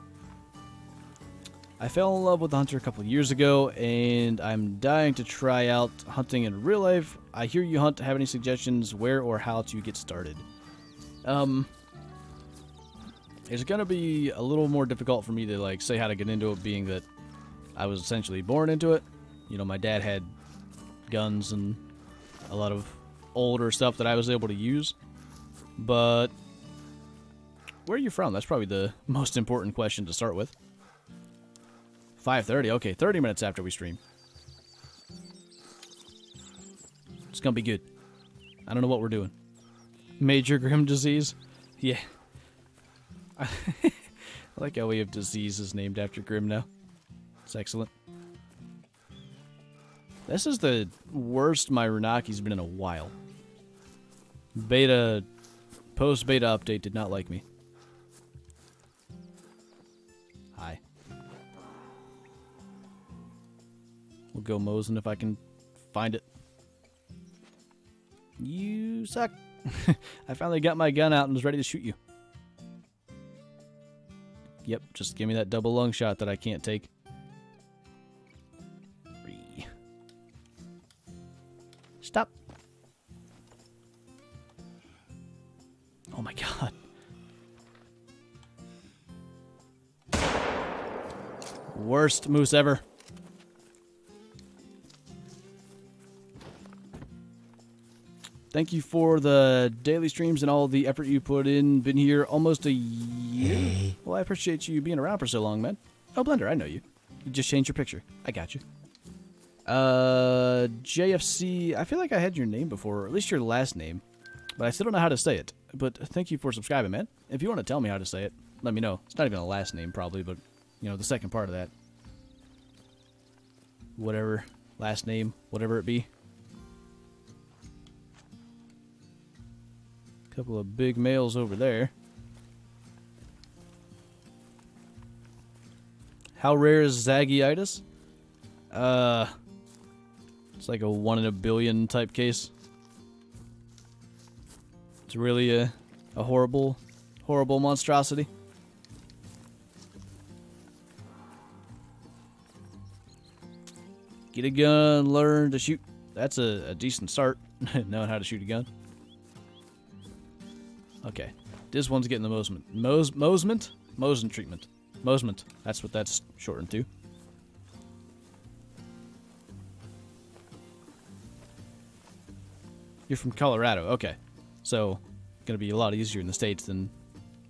I fell in love with the Hunter a couple of years ago, and I'm dying to try out hunting in real life. I hear you hunt. Have any suggestions where or how to get started? It's gonna be a little more difficult for me to like say how to get into it, being that I was essentially born into it. You know, my dad had guns and a lot of older stuff that I was able to use. But where are you from? That's probably the most important question to start with. 5:30. Okay, 30 minutes after we stream. It's gonna be good. I don't know what we're doing. Major Grim Disease? Yeah. I like how we have diseases named after Grim now. It's excellent. This is the worst my Runaki's been in a while. Post-beta update did not like me. Hi. We'll go Mosin if I can find it. You suck. I finally got my gun out and was ready to shoot you. Yep, just give me that double lung shot that I can't take. Stop. Oh my god. Worst moose ever. Thank you for the daily streams and all the effort you put in. Been here almost a year. Hey. Well, I appreciate you being around for so long, man. Oh, Blender, I know you. You just changed your picture. I got you. JFC, I feel like I had your name before, or at least your last name. But I still don't know how to say it. But thank you for subscribing, man. If you want to tell me how to say it, let me know. It's not even a last name, probably, but you know, the second part of that. Whatever, last name, whatever it be. Couple of big males over there. How rare is zXTOUGHXz? It's like a 1 in a billion type case. It's really a horrible, horrible monstrosity. Get a gun, learn to shoot. That's a decent start, knowing how to shoot a gun. Okay, this one's getting the Mosen treatment. Mosement, that's what that's shortened to. You're from Colorado, okay. So, gonna be a lot easier in the States than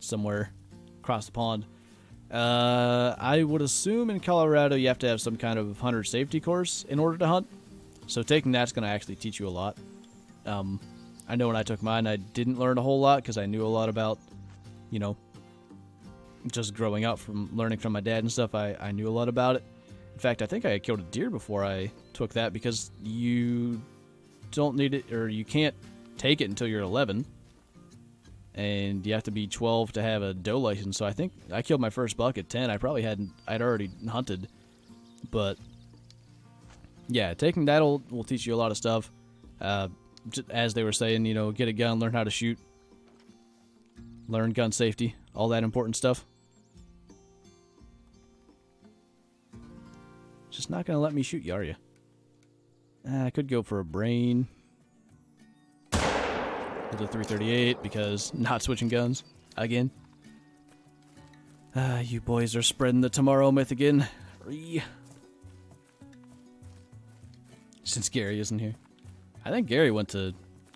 somewhere across the pond. I would assume in Colorado you have to have some kind of hunter safety course in order to hunt. So taking that's gonna actually teach you a lot. I know when I took mine, I didn't learn a whole lot because I knew a lot about, you know, just growing up from learning from my dad and stuff. I knew a lot about it. In fact, I think I killed a deer before I took that because you don't need it, or you can't take it until you're 11. And you have to be 12 to have a doe license. So I think I killed my first buck at 10. I'd already hunted. But yeah, taking that will teach you a lot of stuff. As they were saying, you know, get a gun, learn how to shoot, learn gun safety, all that important stuff. Just not gonna let me shoot you, are you? I could go for a brain with a 338 because not switching guns again. You boys are spreading the tomorrow myth again. Since Gary isn't here. I think Gary went to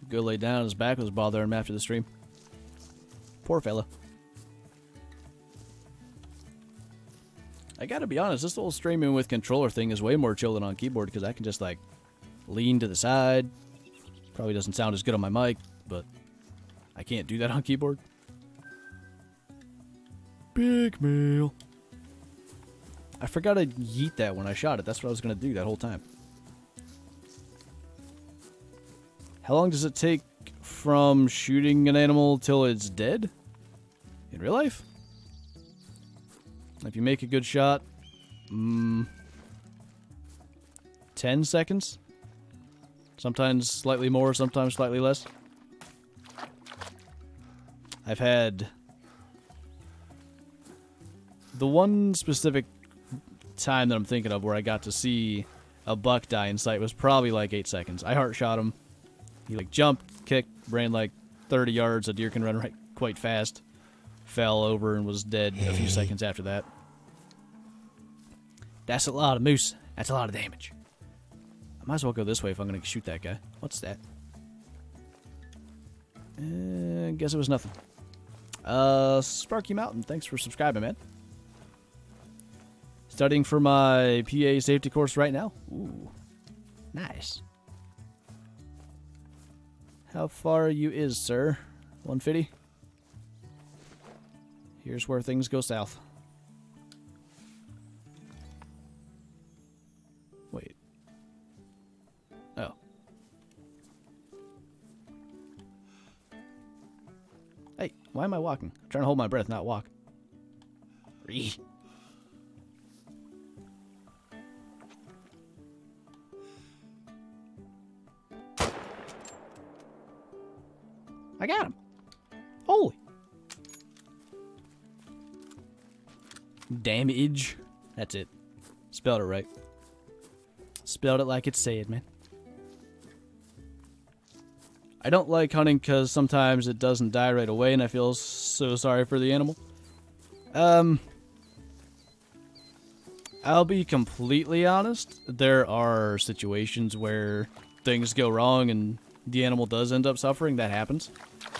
go lay down. His back was bothering him after the stream. Poor fella. I gotta be honest, this whole streaming with controller thing is way more chill than on keyboard because I can just like lean to the side. Probably doesn't sound as good on my mic, but I can't do that on keyboard. Big male. I forgot to yeet that when I shot it. That's what I was gonna do that whole time. How long does it take from shooting an animal till it's dead? In real life? If you make a good shot, 10 seconds? Sometimes slightly more, sometimes slightly less. I've had the one specific time that I'm thinking of where I got to see a buck die in sight was probably like 8 seconds. I heart shot him. He like jumped, kicked, ran like 30 yards. A deer can run quite fast. Fell over and was dead a few seconds after that. That's a lot of moose. That's a lot of damage. I might as well go this way if I'm going to shoot that guy. What's that? Guess it was nothing. Sparky Mountain, thanks for subscribing, man. Studying for my PA safety course right now. Ooh, nice. How far you is, sir? 150? Here's where things go south. Wait. Oh. Hey, why am I walking? I'm trying to hold my breath, not walk. Ree. I got him. Holy. Damage. That's it. Spelled it right. Spelled it like it's said, man. I don't like hunting because sometimes it doesn't die right away and I feel so sorry for the animal. I'll be completely honest. There are situations where things go wrong and the animal does end up suffering. That happens.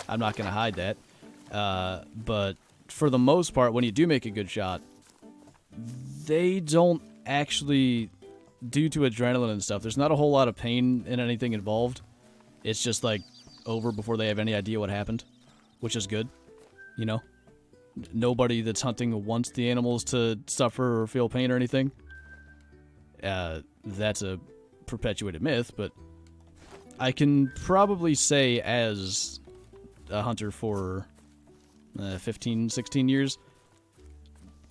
I'm not going to hide that. But for the most part, when you do make a good shot, they don't actually, due to adrenaline and stuff, there's not a whole lot of pain in anything involved. It's just like over before they have any idea what happened, which is good, you know? nobody that's hunting wants the animals to suffer or feel pain or anything. That's a perpetuated myth, but I can probably say as a hunter for 15, 16 years,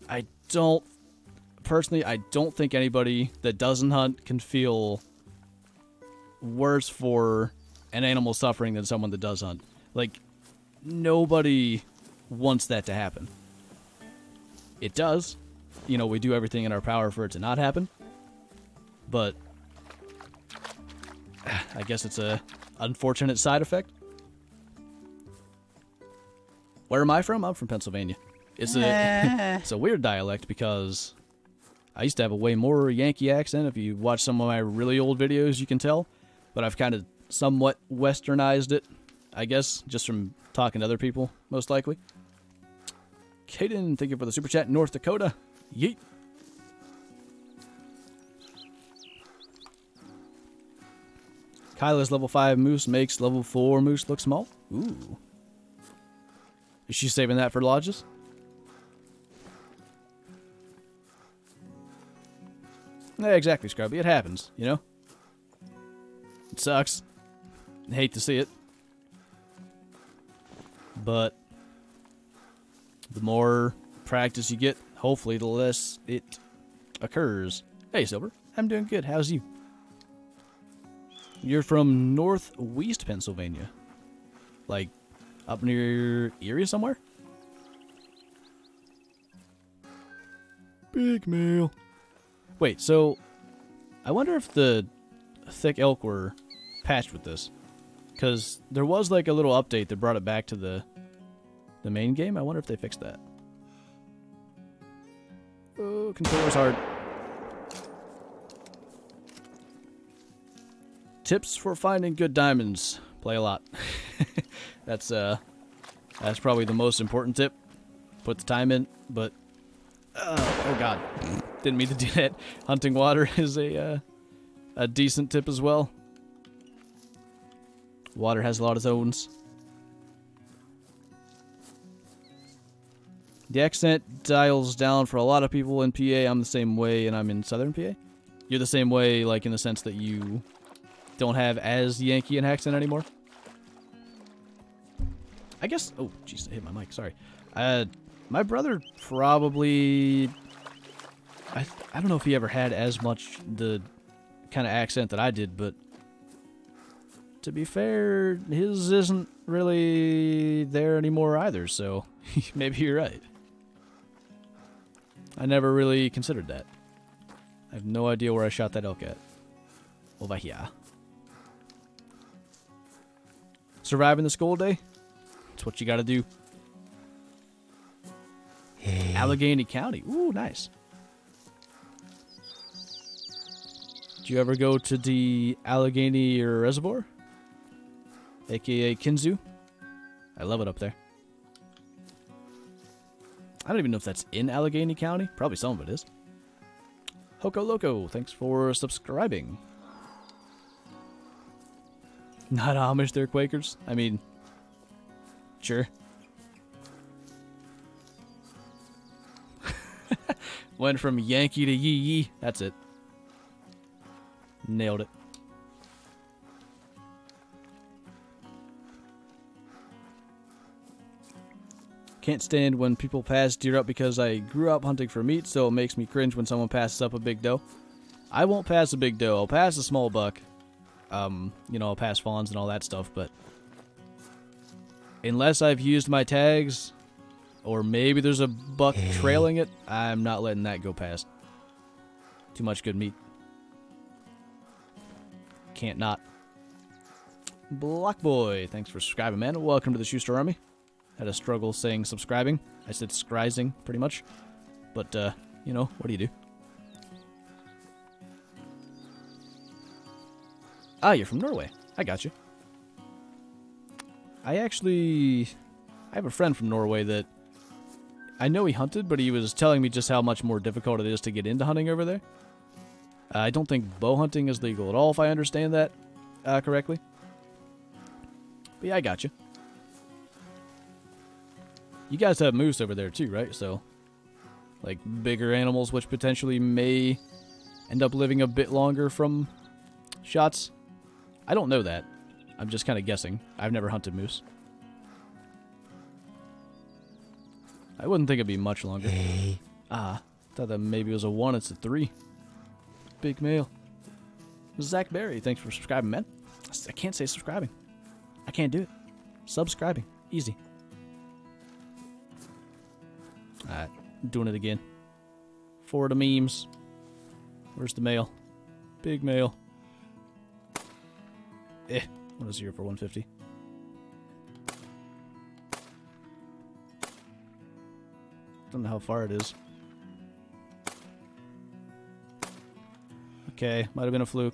I don't think anybody that doesn't hunt can feel worse for an animal suffering than someone that does hunt. Like, nobody wants that to happen. It does. You know, we do everything in our power for it to not happen. But I guess it's a unfortunate side effect. Where am I from? I'm from Pennsylvania. It's a weird dialect because I used to have a way more Yankee accent. If you watch some of my really old videos, you can tell. But I've kind of somewhat westernized it, I guess, just from talking to other people, most likely. Kaden, thank you for the super chat. North Dakota. Yeet. Kyla's level 5 moose makes level 4 moose look small. Ooh. Is she saving that for lodges? Yeah, exactly, Scrubby. It happens, you know? It sucks. I hate to see it. But the more practice you get, hopefully the less it occurs. Hey, Silver. I'm doing good. How's you? You're from northwest Pennsylvania. Like, up near Erie somewhere? Big mail. Wait, so I wonder if the thick elk were patched with this. Because there was like a little update that brought it back to the main game. I wonder if they fixed that. Oh, controller's hard. Tips for finding good diamonds. Play a lot. That's probably the most important tip. Put the time in, but oh god, didn't mean to do that. Hunting water is a decent tip as well. Water has a lot of zones. The accent dials down for a lot of people in PA. I'm the same way, and I'm in southern PA. You're the same way, like in the sense that you don't have as Yankee an accent anymore. I guess. Oh, jeez, I hit my mic. Sorry. My brother probably. I don't know if he ever had as much the kind of accent that I did, but to be fair, his isn't really there anymore either. So maybe you're right. I never really considered that. I have no idea where I shot that elk at. Over here. Surviving the school day? That's what you gotta do. Hey. Allegheny County. Ooh, nice. Did you ever go to the Allegheny Reservoir? AKA Kinzu? I love it up there. I don't even know if that's in Allegheny County. Probably some of it is. Hoko Loco, thanks for subscribing. Not Amish, they're Quakers. I mean, sure. Went from Yankee to Yee Yee. That's it. Nailed it. Can't stand when people pass deer up because I grew up hunting for meat, so it makes me cringe when someone passes up a big doe. I won't pass a big doe. I'll pass a small buck. You know, I'll pass fawns and all that stuff, but unless I've used my tags, or maybe there's a buck trailing it, I'm not letting that go past. Too much good meat. Can't not. Block Boy, thanks for subscribing, man. Welcome to the Schuster Army. Had a struggle saying subscribing. I said scrizing, pretty much. But, you know, what do you do? Ah, you're from Norway. I got you. I have a friend from Norway that I know he hunted, but he was telling me just how much more difficult it is to get into hunting over there. I don't think bow hunting is legal at all, if I understand that correctly. But yeah, I got you. You guys have moose over there too, right? So, like, bigger animals which potentially may end up living a bit longer from shots. I don't know that. I'm just kind of guessing. I've never hunted moose. I wouldn't think it'd be much longer. Hey. Ah, thought that maybe it was a 1, it's a 3. Big male. Zach Berry, thanks for subscribing, man. I can't say subscribing. I can't do it. Subscribing. Easy. Alright, doing it again. For the memes. Where's the male? Big male. What is 0 for 150? Don't know how far it is. Okay, might have been a fluke.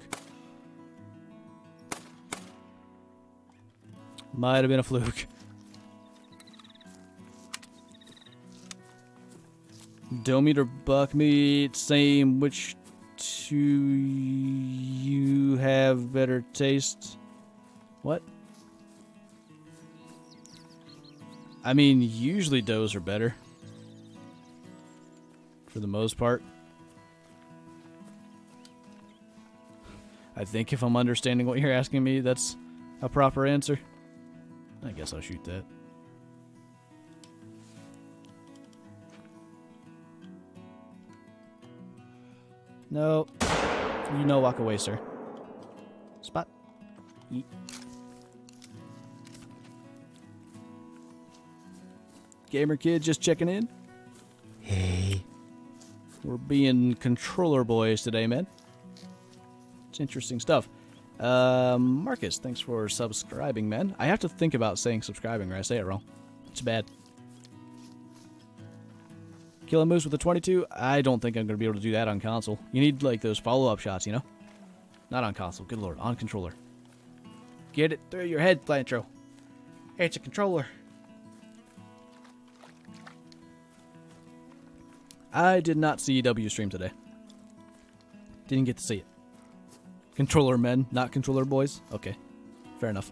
Might have been a fluke. Doe meat or buck meat, same. Which two you have better taste? What? I mean, usually does are better. For the most part. I think if I'm understanding what you're asking me, that's a proper answer. I guess I'll shoot that. No. You know, walk away, sir. Spot. Yeet. Gamer kid just checking in. Hey. We're being controller boys today, man. It's interesting stuff. Marcus, thanks for subscribing, man. I have to think about saying subscribing or I say it wrong. It's bad. Kill a moose with a 22? I don't think I'm going to be able to do that on console. You need, like, those follow-up shots, you know? Not on console. Good lord. On controller. Get it through your head, Plantro. It's a controller. I did not see W stream today. Didn't get to see it. Controller men, not controller boys? Okay. Fair enough.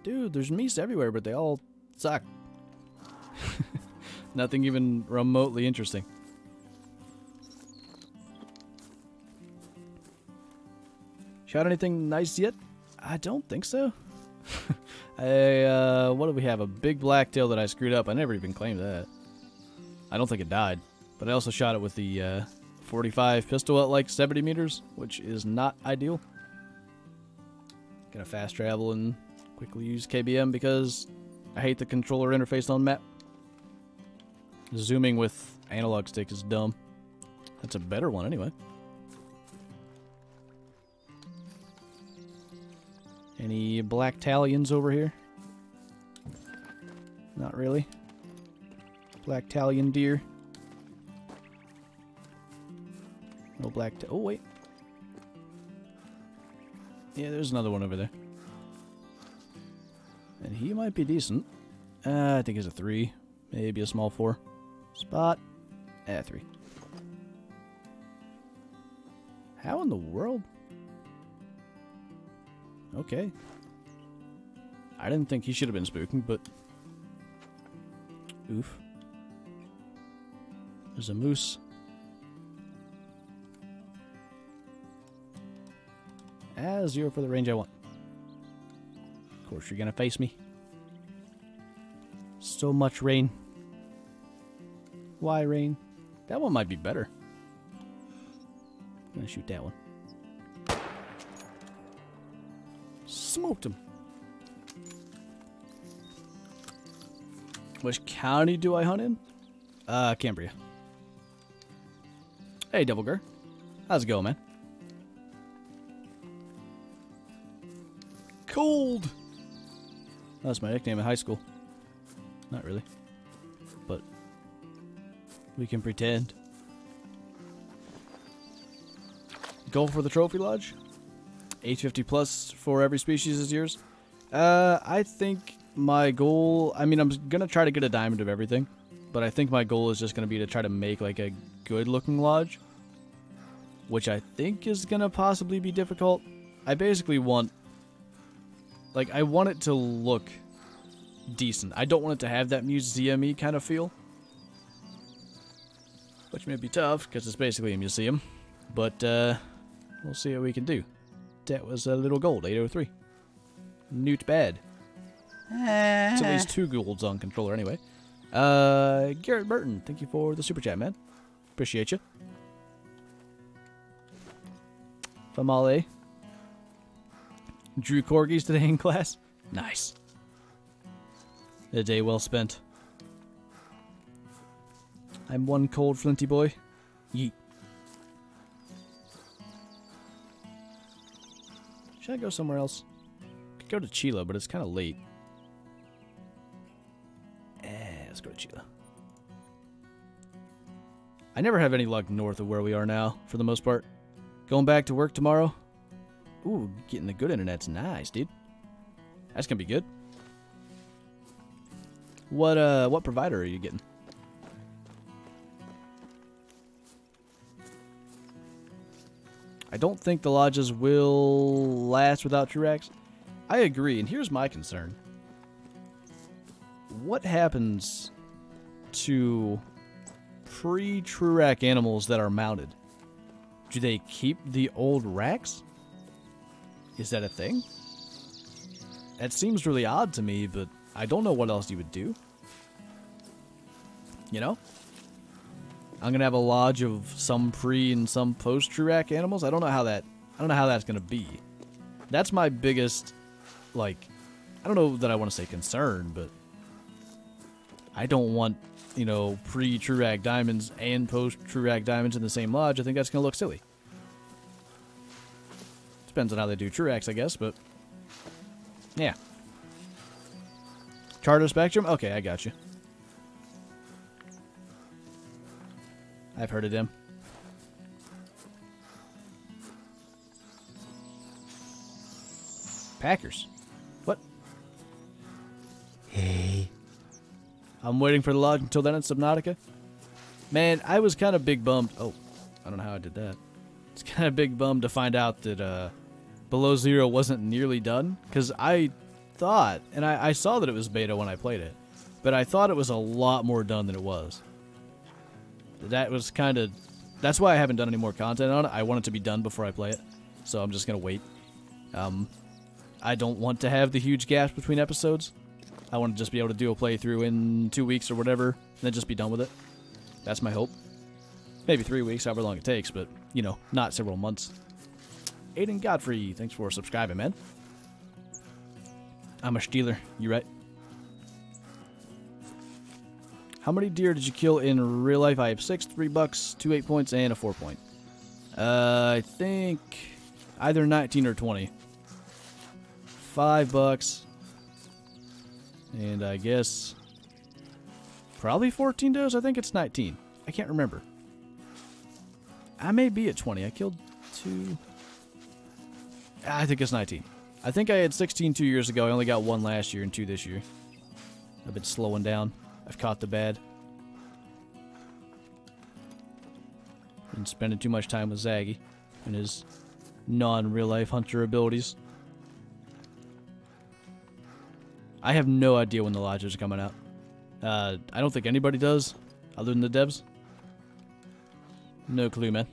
Dude, there's meese everywhere, but they all suck. Nothing even remotely interesting. Shot anything nice yet? I don't think so. What do we have? A big blacktail that I screwed up. I never even claimed that. I don't think it died. But I also shot it with the 45 pistol at like 70 meters, which is not ideal. Gonna fast travel and quickly use KBM because I hate the controller interface on map. Zooming with analog stick is dumb. That's a better one anyway. Any black Talions over here? Not really. Black Talion deer. No black. Oh, wait. Yeah, there's another one over there. And he might be decent. I think he's a 3. Maybe a small 4. Spot. 3. How in the world? Okay. I didn't think he should have been spooking, but... Oof. There's a moose. 0 for the range I want. Of course, you're gonna face me. So much rain. Why rain? That one might be better. I'm gonna shoot that one. Smoked him. Which county do I hunt in? Cambria. Hey, Devil Girl. How's it going, man? Cold! That's my nickname in high school. Not really. But we can pretend. Goal for the Trophy Lodge? 850 plus for every species is yours? I think my goal... I mean, I'm going to try to get a diamond of everything. But I think my goal is just going to be to try to make like a good-looking lodge. Which I think is going to possibly be difficult. I basically want Like, I want it to look decent. I don't want it to have that museum-y kind of feel. Which may be tough, because it's basically a museum. But, we'll see what we can do. That was a little gold, 803. Newt bad. It's at least 2 golds on controller anyway. Garrett Burton, thank you for the super chat, man. Appreciate you. Famale. Drew corgis today in class. Nice. A day well spent. I'm one cold flinty boy. Yeet. Should I go somewhere else? Could go to Chila, but it's kind of late. Let's go to Chila. I never have any luck north of where we are now, for the most part. Going back to work tomorrow. Ooh, getting the good internet's nice, dude. That's gonna be good. What provider are you getting? I don't think the lodges will last without Truax. I agree, and here's my concern. What happens to pre-Truax animals that are mounted? Do they keep the old racks? Is that a thing? That seems really odd to me, but I don't know what else you would do. You know? I'm gonna have a lodge of some pre and some post Truax animals. I don't know how that's gonna be. That's my biggest, like, I don't know that I want to say concern, but I don't want, you know, pre-Truax diamonds and post-Truax diamonds in the same lodge. I think that's gonna look silly. Depends on how they do Truax, I guess, but yeah. Charter Spectrum? Okay, I got you. I've heard of them. Packers. What? Hey. I'm waiting for the lodge until then in Subnautica. Man, I was kind of big bummed. Oh, I don't know how I did that. It's kind of big bummed to find out that Below Zero wasn't nearly done. Because I thought, and I saw that it was beta when I played it, but I thought it was a lot more done than it was. That was kind of... That's why I haven't done any more content on it. I want it to be done before I play it. So I'm just going to wait. I don't want to have the huge gaps between episodes. I want to just be able to do a playthrough in 2 weeks or whatever, and then just be done with it. That's my hope. Maybe 3 weeks, however long it takes, but, you know, not several months. Aiden Godfrey, thanks for subscribing, man. I'm a Steeler, you right? How many deer did you kill in real life? I have 6, $3, 2 8 points, and a 4 point. I think either 19 or 20. $5. And I guess probably 14 does. I think it's 19. I can't remember. I may be at 20. I killed 2. I think it's 19. I think I had 16 2 years ago. I only got 1 last year and 2 this year. I've been slowing down. I've caught the bad. Been spending too much time with Zaggy and his non-real-life hunter abilities. I have no idea when the lodges are coming out. I don't think anybody does, other than the devs. No clue, man.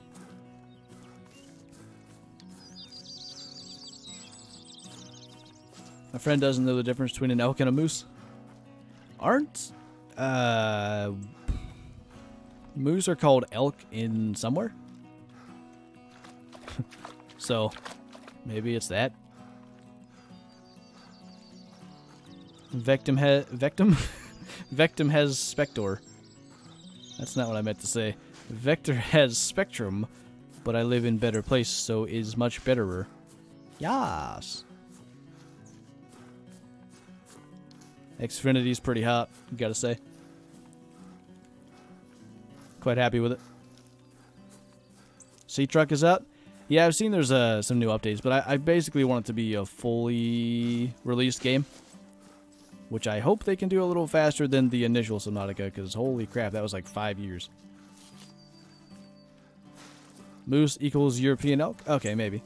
My friend doesn't know the difference between an elk and a moose. Aren't moose are called elk in somewhere? So, maybe it's that. Vectum has Spector. That's not what I meant to say. Vector has Spectrum, but I live in better place, so is much betterer. Yas. Xfinity's pretty hot, gotta say. Quite happy with it. Sea Truck is out. Yeah, I've seen there's some new updates, but I basically want it to be a fully released game. Which I hope they can do a little faster than the initial Subnautica, because holy crap, that was like 5 years. Moose equals European elk? Okay, maybe.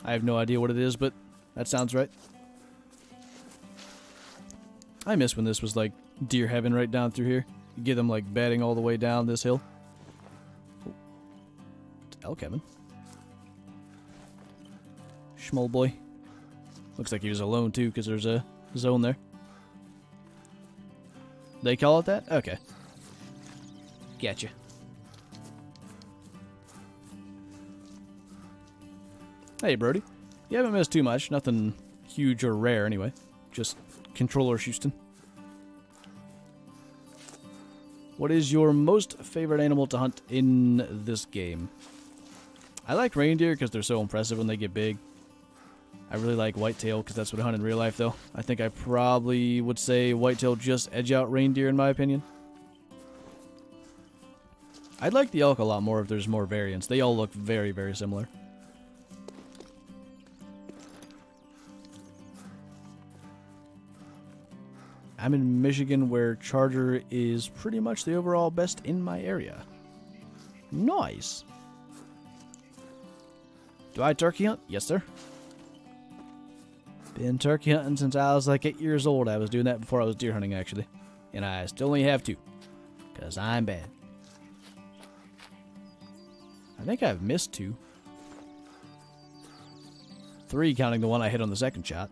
I have no idea what it is, but That sounds right. I miss when this was like deer heaven right down through here. You get them like bedding all the way down this hill. Oh. It's elk heaven. Schmoll boy. Looks like he was alone too because there's a zone there. They call it that? Okay. Gotcha. Hey, Brody. You haven't missed too much. Nothing huge or rare, anyway. Just controller Houston. What is your most favorite animal to hunt in this game? I like reindeer because they're so impressive when they get big. I really like whitetail because that's what I hunt in real life, though. I think I probably would say whitetail just edge out reindeer, in my opinion. I'd like the elk a lot more if there's more variance. They all look very, very similar. I'm in Michigan, where Charger is pretty much the overall best in my area. Nice. Do I turkey hunt? Yes, sir. Been turkey hunting since I was like 8 years old. I was doing that before I was deer hunting, actually. And I still only have 2. Because I'm bad. I think I've missed 2. 3 counting the one I hit on the second shot.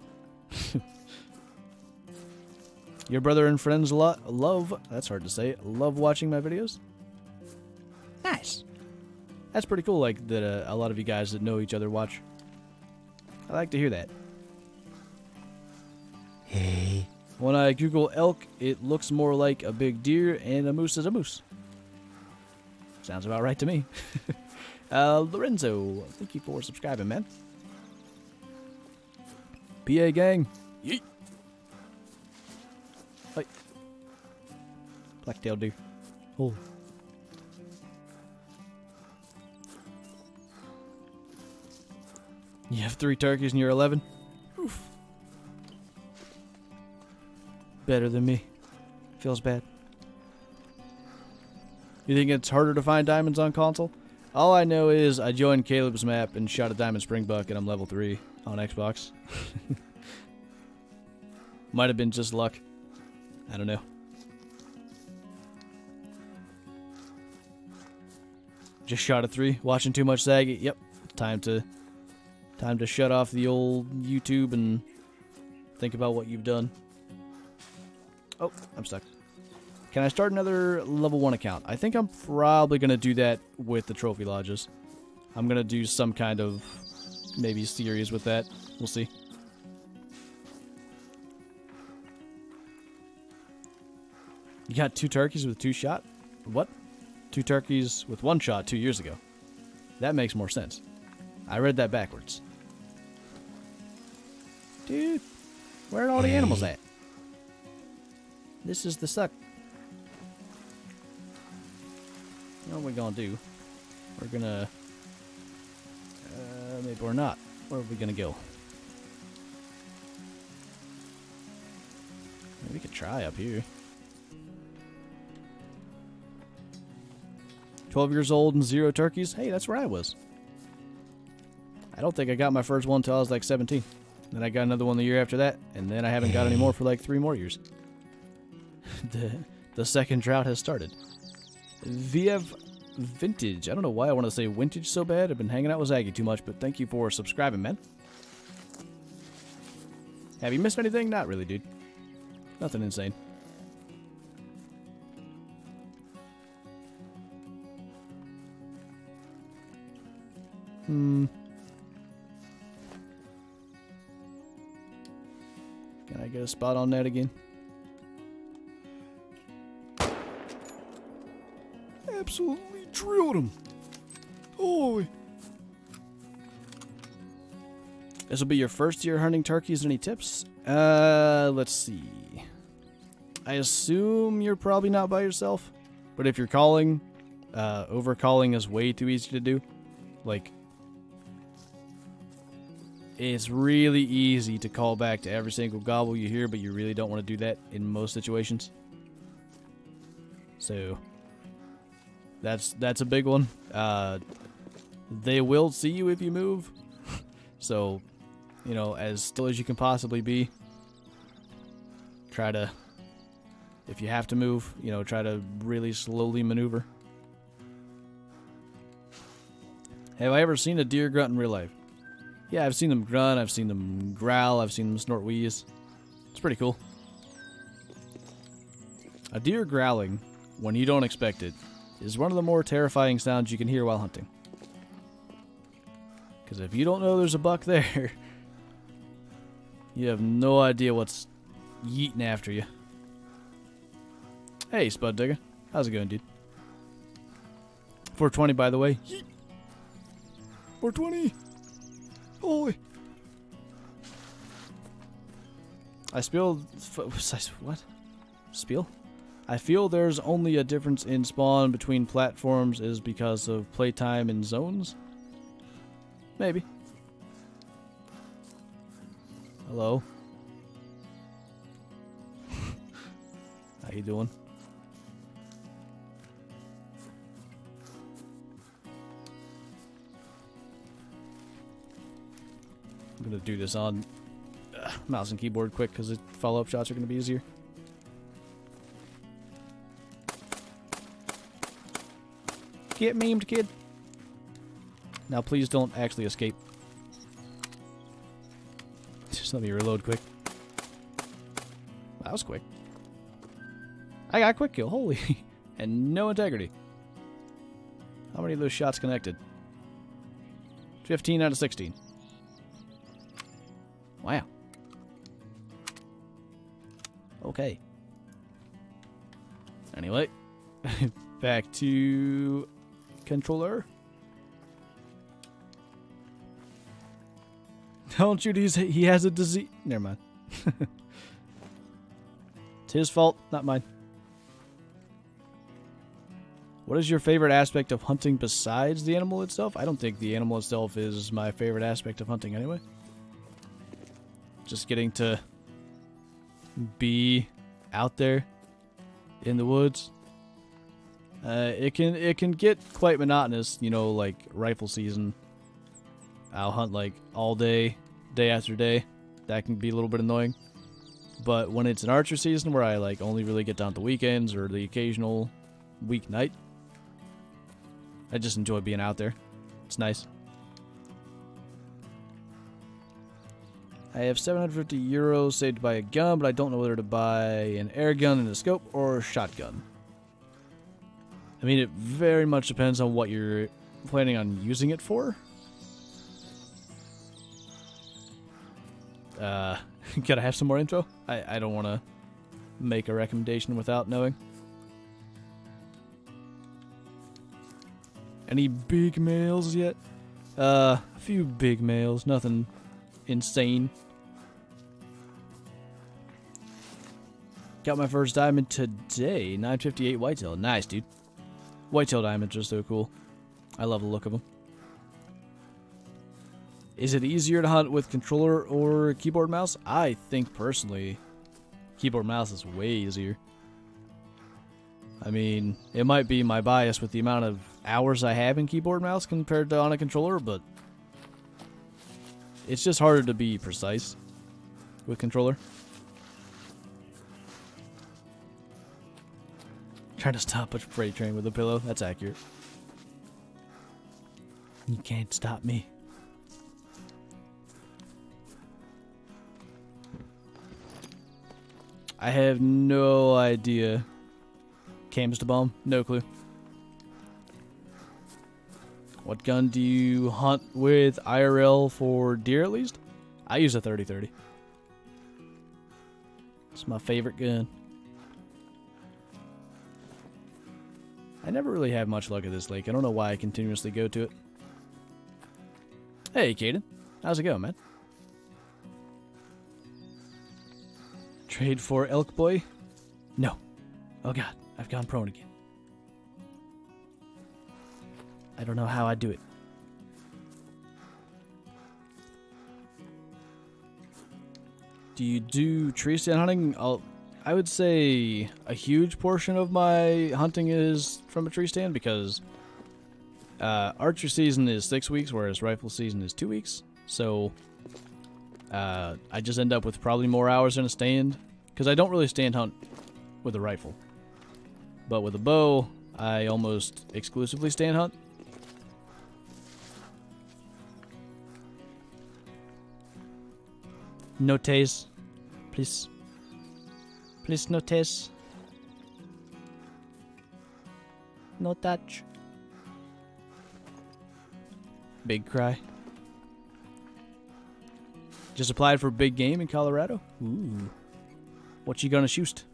Your brother and friends love, that's hard to say, love watching my videos? Nice. That's pretty cool, like, that a lot of you guys that know each other watch. I like to hear that. Hey. When I Google elk, it looks more like a big deer, and a moose is a moose. Sounds about right to me. Lorenzo, thank you for subscribing, man. PA gang. Yeet. Hey. Black-tailed deer. Oh. You have 3 turkeys and you're 11? Oof. Better than me. Feels bad. You think it's harder to find diamonds on console? All I know is I joined Caleb's map and shot a diamond springbuck and I'm level 3 on Xbox. Might have been just luck. I don't know. Just shot a 3. Watching too much Saggy. Yep. Time to shut off the old YouTube and think about what you've done. Oh, I'm stuck. Can I start another level 1 account? I think I'm probably going to do that with the trophy lodges. I'm going to do some kind of maybe series with that. We'll see. You got 2 turkeys with 2 shot? What? 2 turkeys with 1 shot 2 years ago. That makes more sense. I read that backwards. Dude, where are all the animals at? This is the suck. You know what we're gonna do? We're gonna... maybe we're not. Where are we gonna go? We could try up here. 12 years old and 0 turkeys? Hey, that's where I was. I don't think I got my first one until I was like 17. Then I got another one the year after that, and then I haven't got any more for like 3 more years. The second drought has started. VF Vintage. I don't know why I want to say vintage so bad. I've been hanging out with Zaggy too much, but thank you for subscribing, man. Have you missed anything? Not really, dude. Nothing insane. Can I get a spot on that again? Absolutely drilled him. Holy. This will be your first year hunting turkeys. Any tips? Let's see. I assume you're probably not by yourself, but if you're calling, overcalling is way too easy to do. Like, it's really easy to call back to every single gobble you hear, but you really don't want to do that in most situations. So, that's a big one. They will see you if you move. So, you know, as still as you can possibly be. Try to, if you have to move, you know, try to really slowly maneuver. Have I ever seen a deer grunt in real life? Yeah, I've seen them grunt, I've seen them growl, I've seen them snort wheeze. It's pretty cool. A deer growling, when you don't expect it, is one of the more terrifying sounds you can hear while hunting. Because if you don't know there's a buck there, you have no idea what's yeeting after you. Hey, Spud Digger. How's it going, dude? 420, by the way. Yeet. 420! Holy! I spilled... What? Spiel? I feel there's only a difference in spawn between platforms is because of playtime and zones? Maybe. Hello? How you doing? I'm gonna do this on mouse and keyboard quick because the follow-up shots are gonna be easier. Get memed, kid. Now please don't actually escape. Just let me reload quick. That was quick. I got a quick kill, holy. And no integrity. How many of those shots connected? 15 out of 16. Wow. Okay. Anyway, back to controller. Don't shoot, he has a disease. Never mind. It's his fault, not mine. What is your favorite aspect of hunting besides the animal itself? I don't think the animal itself is my favorite aspect of hunting anyway. Just getting to be out there in the woods. It can get quite monotonous, you know, like rifle season. I'll hunt like all day, day after day. That can be a little bit annoying. But when it's an archer season where I like only really get down to weekends or the occasional weeknight, I just enjoy being out there. It's nice. I have 750 euros saved to buy a gun, but I don't know whether to buy an air gun and a scope or a shotgun. I mean, it very much depends on what you're planning on using it for. Gotta have some more info? I don't want to make a recommendation without knowing. Any big males yet? A few big males, nothing insane. Got my first diamond today, 958 whitetail. Nice, dude. Whitetail diamonds are so cool. I love the look of them. Is it easier to hunt with controller or keyboard mouse? I think personally, keyboard mouse is way easier. I mean, it might be my bias with the amount of hours I have in keyboard mouse compared to on a controller, but it's just harder to be precise with controller. Trying to stop a freight train with a pillow. That's accurate. You can't stop me. I have no idea. Cams to bomb? No clue. What gun do you hunt with IRL for deer at least? I use a 30-30. It's my favorite gun. I never really have much luck at this lake. I don't know why I continuously go to it. Hey, Caden. How's it going, man? Trade for elk boy? No. Oh god, I've gone prone again. I don't know how I do it. Do you do tree stand hunting? I would say a huge portion of my hunting is from a tree stand because archer season is 6 weeks, whereas rifle season is 2 weeks. So I just end up with probably more hours in a stand, because I don't really stand hunt with a rifle. But with a bow, I almost exclusively stand hunt. No tase, please. Please, no tase. No touch. Big cry. Just applied for a big game in Colorado. Ooh. What you gonna shoot?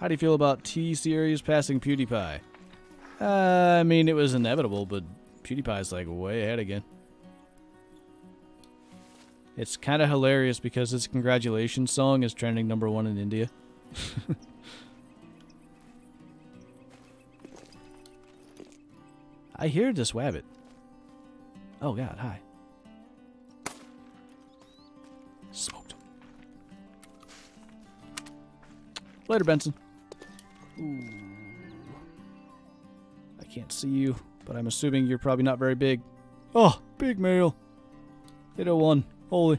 How do you feel about T-Series passing PewDiePie? I mean, it was inevitable, but PewDiePie's like way ahead again. It's kind of hilarious because his congratulations song is trending #1 in India. I hear this wabbit. Oh god, hi. Smoked him. Later, Benson. Ooh. I can't see you, but I'm assuming you're probably not very big. Oh, big male. 801. Holy.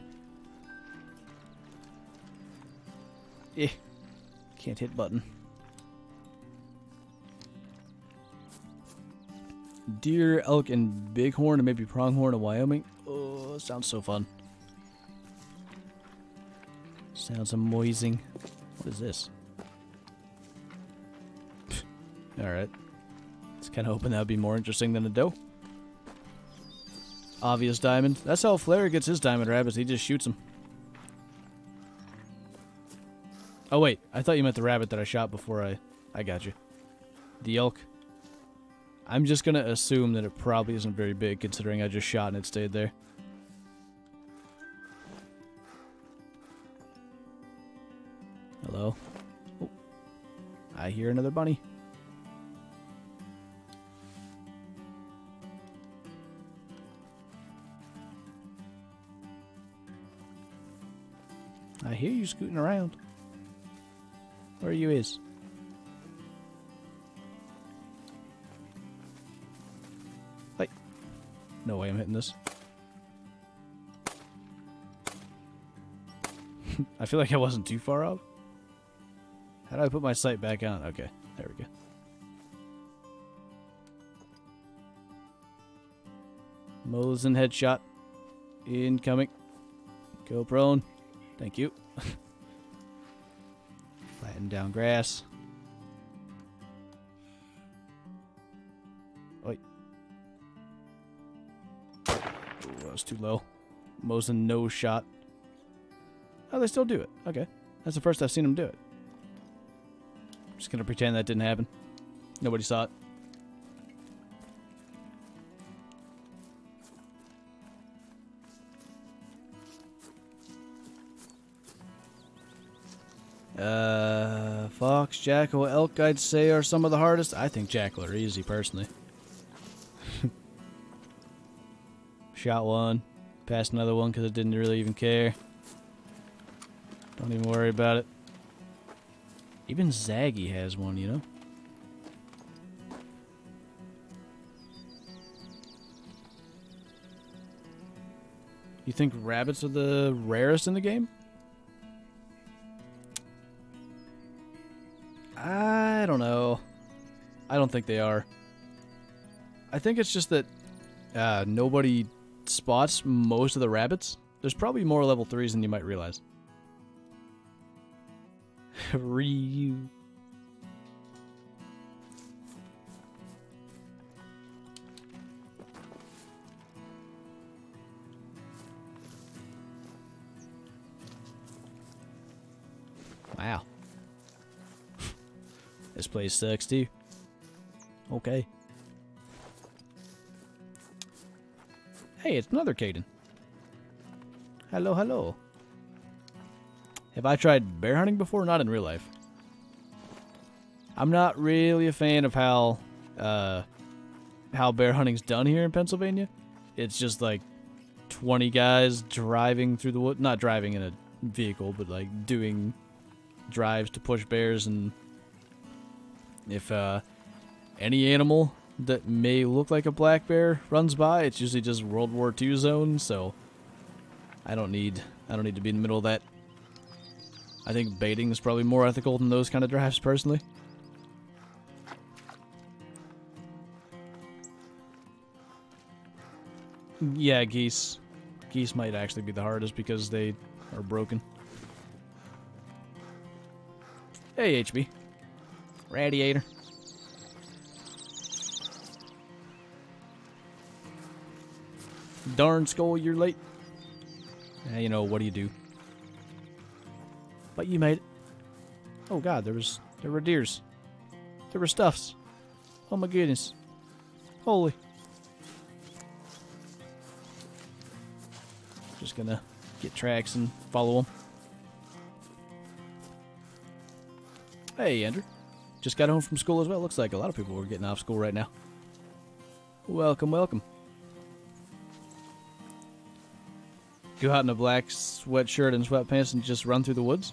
Can't hit button. Deer, elk, and bighorn, and maybe pronghorn in Wyoming. Oh, sounds so fun. Sounds amazing. What is this? Alright. I was kind of hoping that would be more interesting than a doe. Obvious diamond. That's how Flair gets his diamond rabbits. He just shoots them. Oh, wait. I thought you meant the rabbit that I shot before I got you. The elk. I'm just going to assume that it probably isn't very big, considering I just shot and it stayed there. Hello? Oh. I hear another bunny. I hear you scooting around. Where you is? Like, no way I'm hitting this. I feel like I wasn't too far off. How do I put my sight back on? Okay, there we go. Mosin headshot. Incoming. Go prone. Thank you. Flatten down grass. Wait. Ooh, that was too low. Mosin no shot. Oh, they still do it. Okay. That's the first I've seen them do it. Just gonna pretend that didn't happen. Nobody saw it. Fox, jackal, elk, I'd say are some of the hardest. I think jackal are easy, personally. Shot one. Passed another one because I didn't really even care. Don't even worry about it. Even Zaggy has one, you know? You think rabbits are the rarest in the game? I don't know. I don't think they are. I think it's just that nobody spots most of the rabbits. There's probably more level 3s than you might realize. Ryu. Wow. This place sucks too. Okay. Hey, it's another Caden. Hello, hello. Have I tried bear hunting before? Not in real life. I'm not really a fan of how bear hunting's done here in Pennsylvania. It's just like 20 guys driving through the wood. Not driving in a vehicle, but like doing drives to push bears, and if any animal that may look like a black bear runs by. It's usually just World War II zone, so I don't need to be in the middle of that. I think baiting is probably more ethical than those kind of drives, personally. Yeah, geese. Geese might actually be the hardest because they are broken. Hey, HB. Radiator. Darn skull, you're late. You know, what do you do? But you made it. Oh god, there were deers. There were stuffs. Oh my goodness. Holy. Just gonna get tracks and follow them. Hey, Andrew. Just got home from school as well. Looks like a lot of people are getting off school right now. Welcome, welcome. Go out in a black sweatshirt and sweatpants and just run through the woods?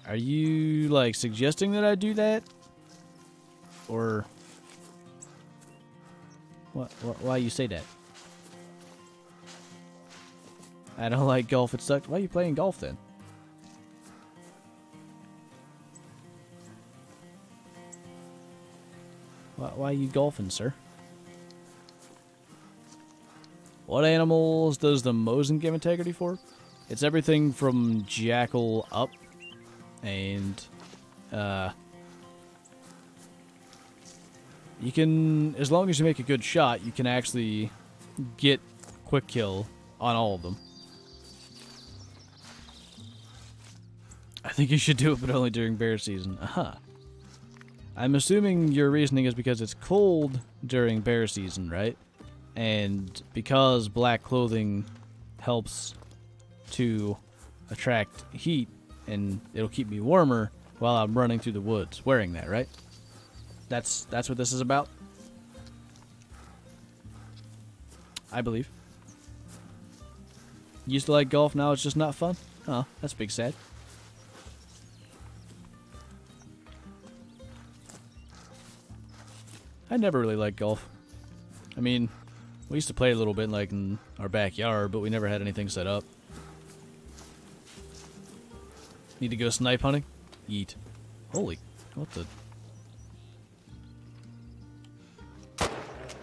Are you, like, suggesting that I do that? Or... why you say that? I don't like golf, it sucks. Why are you playing golf then? Why are you golfing, sir? What animals does the Mosin give integrity for? It's everything from jackal up, and you can, as long as you make a good shot, you can actually get quick kill on all of them. I think you should do it, but only during bear season. Aha. I'm assuming your reasoning is because it's cold during bear season, right? And because black clothing helps to attract heat, and it'll keep me warmer while I'm running through the woods wearing that, right? That's what this is about? I believe. Used to like golf, now it's just not fun? Oh, that's big sad. I never really liked golf. I mean, we used to play a little bit like in our backyard, but we never had anything set up. Need to go snipe hunting? Yeet. Holy, what the...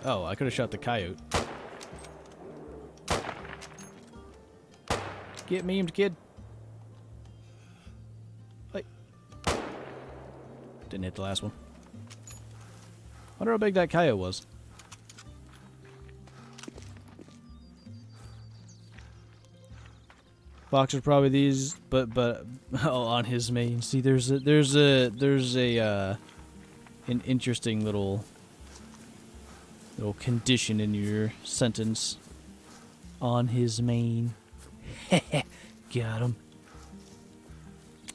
Oh, I could have shot the coyote. Get memed, kid. Wait. Didn't hit the last one. Wonder how big that coyote was. Fox are probably these, but oh, on his main. See, there's an interesting little condition in your sentence. On his main. Got him.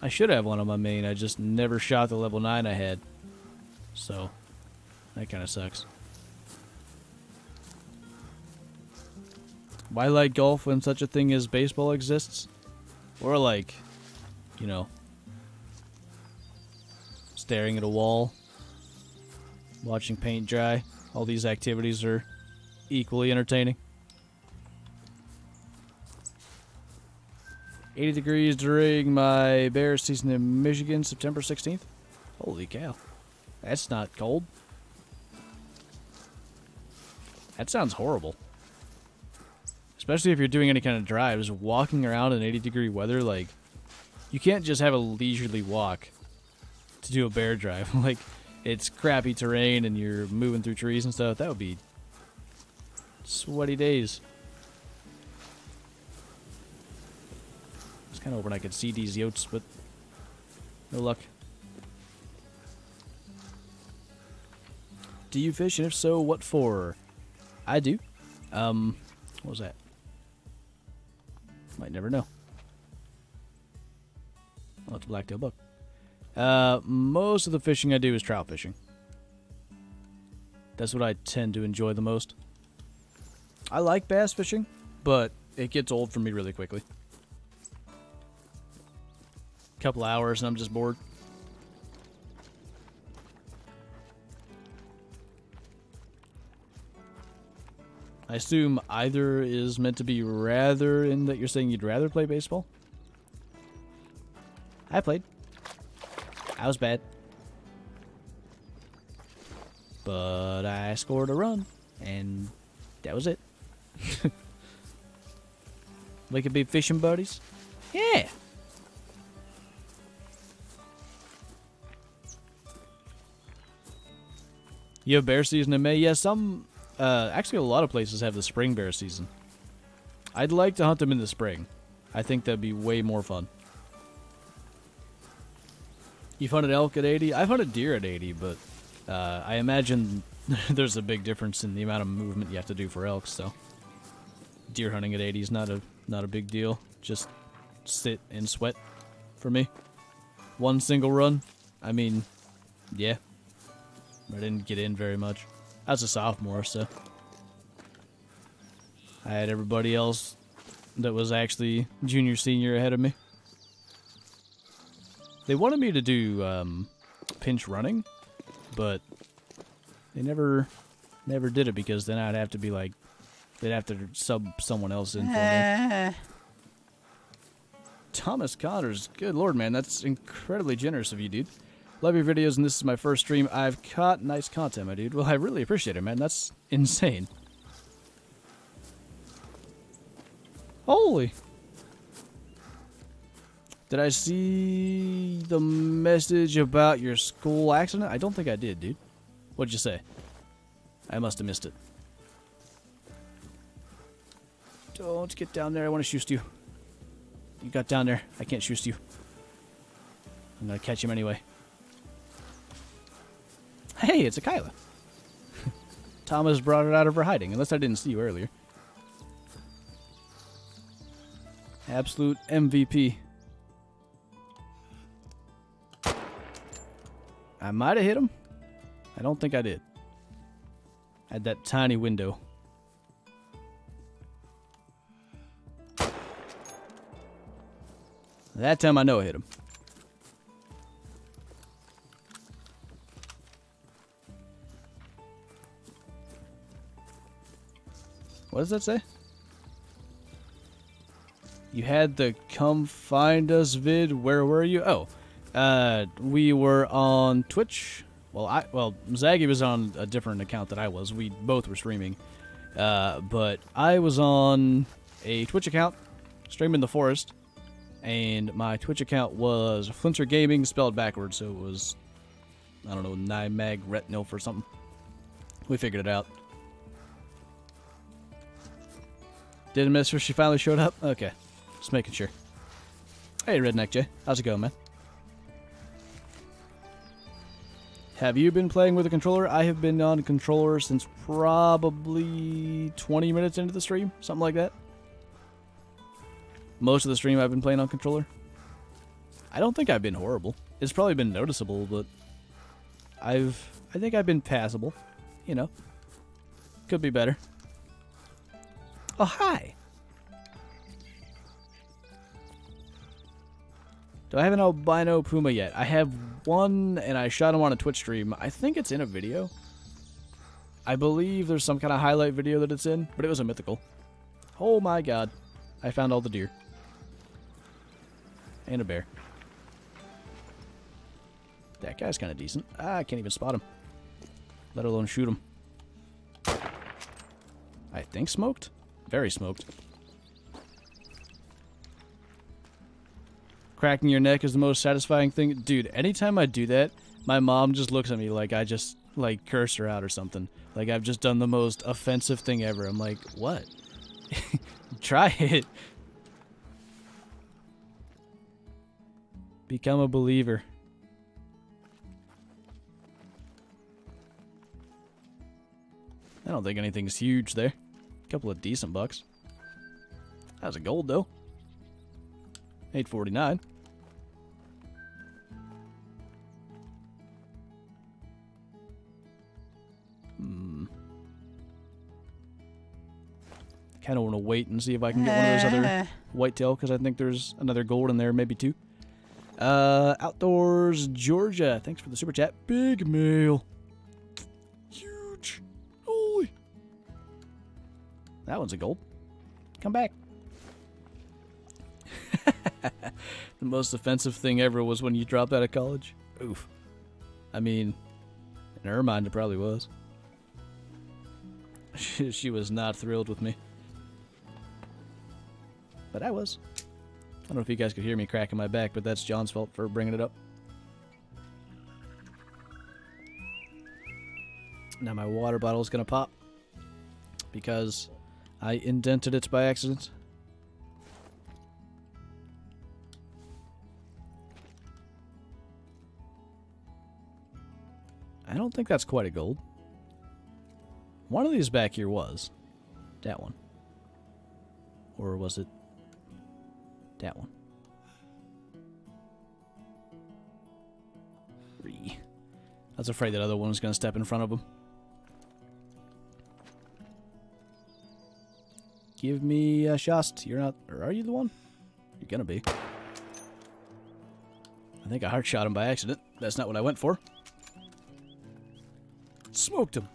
I should have one on my main. I just never shot the level 9 I had. So, that kind of sucks. Why like golf when such a thing as baseball exists? Or like, you know, staring at a wall, watching paint dry. All these activities are equally entertaining. 80 degrees during my bear season in Michigan, September 16th. Holy cow. That's not cold. That sounds horrible. Especially if you're doing any kind of drives. Walking around in 80-degree weather, like, you can't just have a leisurely walk to do a bear drive. Like, it's crappy terrain and you're moving through trees and stuff. That would be sweaty days. I was kind of hoping I could see these yotes, but no luck. Do you fish, and if so, what for? I do. What was that? Might never know. Oh, it's a blacktail buck. Most of the fishing I do is trout fishing. That's what I tend to enjoy the most. I like bass fishing, but it gets old for me really quickly. Couple hours and I'm just bored. I assume either is meant to be rather in that you're saying you'd rather play baseball. I played. I was bad. But I scored a run, and that was it. We could be fishing buddies. Yeah. You have bear season in May? Yeah, some... actually, a lot of places have the spring bear season. I'd like to hunt them in the spring. I think that'd be way more fun. You've hunted elk at 80? I've hunted deer at 80, but I imagine there's a big difference in the amount of movement you have to do for elk, so... Deer hunting at 80 is not a big deal. Just sit and sweat for me. One single run. I mean, yeah. I didn't get in very much. I was a sophomore, so I had everybody else that was actually junior, senior ahead of me. They wanted me to do pinch running, but they never did it because then I'd have to be like, they'd have to sub someone else in for me. Thomas Connors, good lord, man, that's incredibly generous of you, dude. Love your videos, and this is my first stream. I've caught nice content, my dude. Well, I really appreciate it, man. That's insane. Holy. Did I see the message about your school accident? I don't think I did, dude. What'd you say? I must have missed it. Don't get down there. I want to shoot you. You got down there. I can't shoot you. I'm going to catch him anyway. Hey, it's a Kyla. Thomas brought it out of her hiding, unless I didn't see you earlier. Absolute MVP. I might have hit him. I don't think I did. Had that tiny window. That time I know I hit him. What does that say? You had the come find us vid. Where were you? Oh, we were on Twitch. Well, Zaggy was on a different account than I was. We both were streaming. But I was on a Twitch account, streaming the forest. And my Twitch account was Flinter Gaming, spelled backwards. So it was, I don't know, Nymag Retnilf or something. We figured it out. Didn't miss her. She finally showed up? Okay. Just making sure. Hey, Redneck Jay. How's it going, man? Have you been playing with a controller? I have been on a controller since probably 20 minutes into the stream. Something like that. Most of the stream I've been playing on controller. I don't think I've been horrible. It's probably been noticeable, but I think I've been passable. You know. Could be better. Oh, hi. Do I have an albino puma yet? I have one, and I shot him on a Twitch stream. I think it's in a video. I believe there's some kind of highlight video that it's in, but it was a mythical. Oh my god. I found all the deer. And a bear. That guy's kind of decent. I can't even spot him. Let alone shoot him. I think smoked? Very smoked. Cracking your neck is the most satisfying thing. Dude, anytime I do that, my mom just looks at me like I just, like, cursed her out or something. Like I've just done the most offensive thing ever. I'm like, what? Try it. Become a believer. I don't think anything's huge there. A couple of decent bucks. That was a gold though. 849. Kind of want to wait and see if I can get one of those other whitetail, because I think there's another gold in there, maybe two. Outdoors Georgia, thanks for the super chat. Big mail. Huge. Holy. That one's a gold. Come back. The most offensive thing ever was when you dropped out of college. Oof. I mean, in her mind, it probably was. She was not thrilled with me. But I was. I don't know if you guys could hear me cracking my back, but that's John's fault for bringing it up. Now my water bottle is going to pop because I indented it by accident. I don't think that's quite a gold. One of these back here was. That one. Or was it that one? I was afraid that other one was going to step in front of him. Give me a shot. You're not... Or are you the one? You're going to be. I think I heart shot him by accident. That's not what I went for. Smoked him.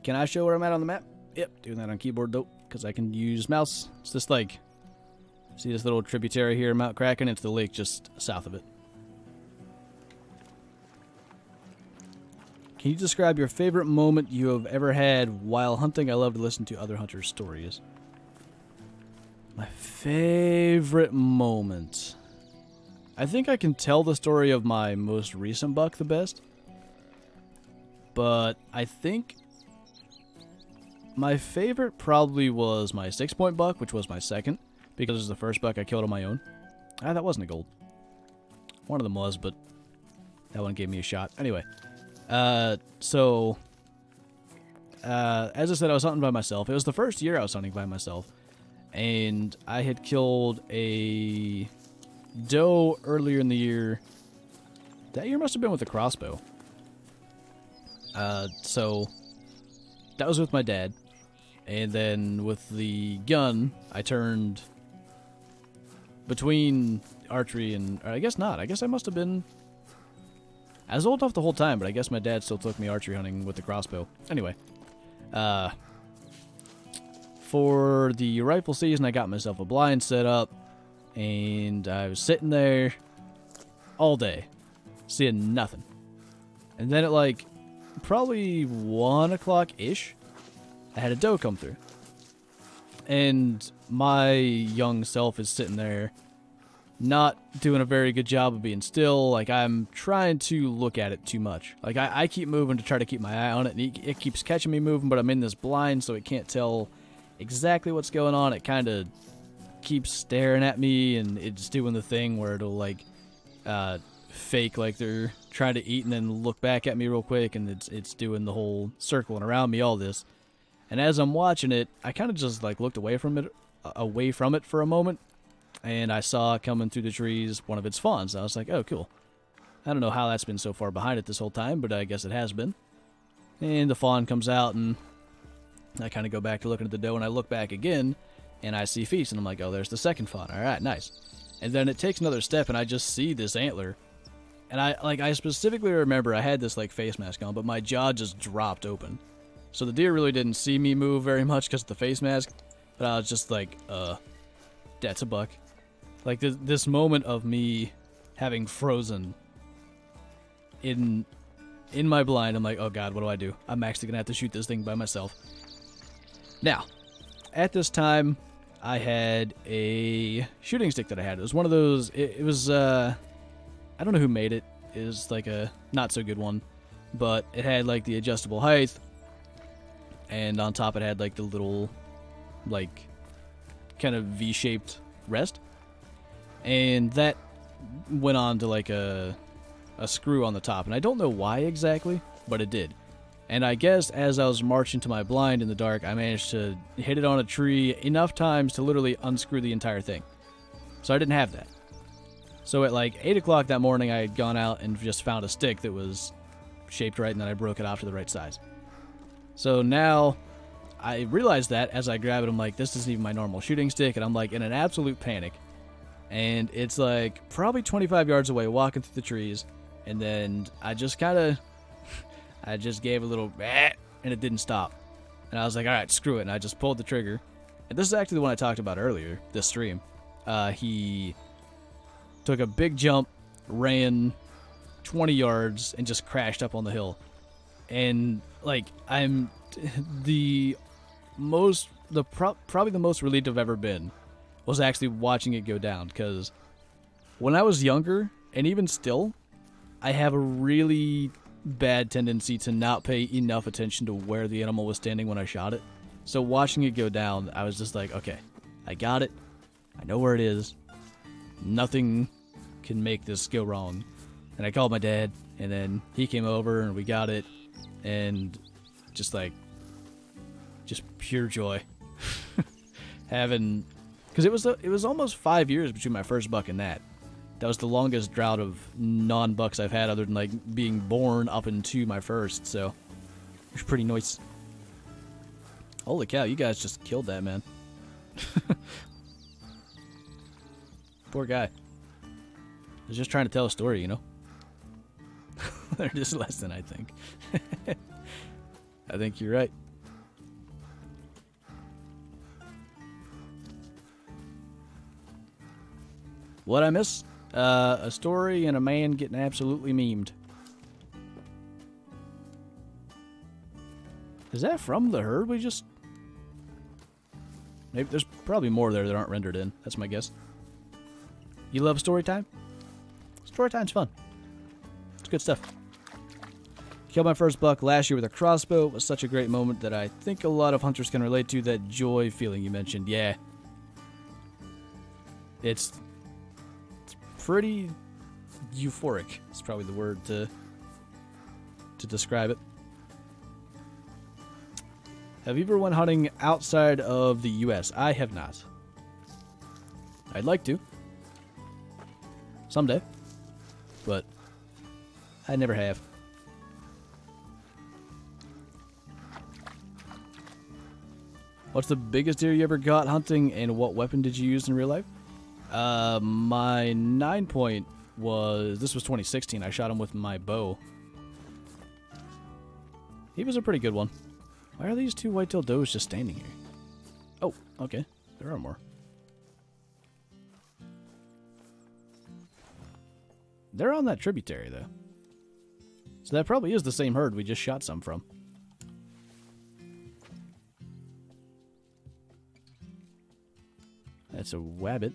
Can I show where I'm at on the map? Yep, doing that on keyboard though, because I can use mouse. It's just like, see this little tributary here, Mount Kraken? It's the lake just south of it. Can you describe your favorite moment you have ever had while hunting? I love to listen to other hunters' stories. My favorite moment. I think I can tell the story of my most recent buck the best. But I think my favorite probably was my 6-point buck, which was my second, because it was the first buck I killed on my own. Ah, that wasn't a gold. One of them was, but that one gave me a shot. Anyway, as I said, I was hunting by myself. It was the first year I was hunting by myself, and I had killed a doe earlier in the year. That year must have been with a crossbow. So that was with my dad, and then with the gun, I turned between archery and, or I guess not. I guess I must have been, I was old enough the whole time, but I guess my dad still took me archery hunting with the crossbow. Anyway, for the rifle season, I got myself a blind set up, and I was sitting there all day, seeing nothing. And then at like probably 1 o'clock-ish, I had a doe come through. And my young self is sitting there, not doing a very good job of being still. Like, I'm trying to look at it too much. Like, I keep moving to try to keep my eye on it, and it keeps catching me moving, but I'm in this blind, so it can't tell exactly what's going on. It kind of keeps staring at me, and it's doing the thing where it'll, like, fake like they're trying to eat and then look back at me real quick, and it's doing the whole circling around me, all this. And as I'm watching it, I kind of just like looked away from it for a moment, and I saw coming through the trees one of its fawns. I was like, oh, cool. I don't know how that's been so far behind it this whole time, but I guess it has been. And the fawn comes out, and I kind of go back to looking at the doe, and I look back again, and I see feast, and I'm like, oh, there's the second fawn. All right, nice. And then it takes another step, and I just see this antler. And I specifically remember I had this like face mask on, but my jaw just dropped open. So the deer really didn't see me move very much because of the face mask. But I was just like, that's a buck. Like this moment of me having frozen in my blind, I'm like, oh god, what do I do? I'm actually gonna have to shoot this thing by myself. Now, at this time, I had a shooting stick that I had. It was one of those. It was I don't know who made it. It was like a not so good one, but it had like the adjustable height, and on top it had like the little, like, kind of V-shaped rest, and that went on to like a screw on the top, and I don't know why exactly, but it did. And I guess as I was marching to my blind in the dark, I managed to hit it on a tree enough times to literally unscrew the entire thing. So I didn't have that. So at like 8 o'clock that morning, I had gone out and just found a stick that was shaped right, and then I broke it off to the right size. So now I realized that as I grab it, I'm like, this isn't even my normal shooting stick, and I'm like in an absolute panic. And it's like probably 25 yards away, walking through the trees, and then I just kind of, I just gave a little, and it didn't stop. And I was like, all right, screw it. And I just pulled the trigger. And this is actually the one I talked about earlier, this stream. He took a big jump, ran 20 yards, and just crashed up on the hill. And, like, I'm probably the most relieved I've ever been was actually watching it go down. Because when I was younger, and even still, I have a really bad tendency to not pay enough attention to where the animal was standing when I shot it. So watching it go down, I was just like, okay, I got it. I know where it is. Nothing can make this go wrong. And I called my dad, and then he came over, and we got it. And just pure joy. Because it was almost 5 years between my first buck and that. That was the longest drought of non-bucks I've had other than, like, being born up into my first, so it was pretty nice. Holy cow, you guys just killed that, man. Poor guy. I was just trying to tell a story, you know? They're just less than I think. I think you're right. What'd I miss? A story and a man getting absolutely memed. Is that from the herd we just... Maybe there's probably more there that aren't rendered in. That's my guess. You love story time? Story time's fun. It's good stuff. Killed my first buck last year with a crossbow. It was such a great moment that I think a lot of hunters can relate to. That joy feeling you mentioned. Yeah. It's pretty euphoric. It's probably the word to describe it. Have you ever went hunting outside of the U.S.? I have not. I'd like to. Someday. But I never have. What's the biggest deer you ever got hunting, and what weapon did you use in real life? My 9-point was... This was 2016. I shot him with my bow. He was a pretty good one. Why are these two white-tailed does just standing here? Oh, okay. There are more. They're on that tributary, though. So that probably is the same herd we just shot some from. That's a wabbit.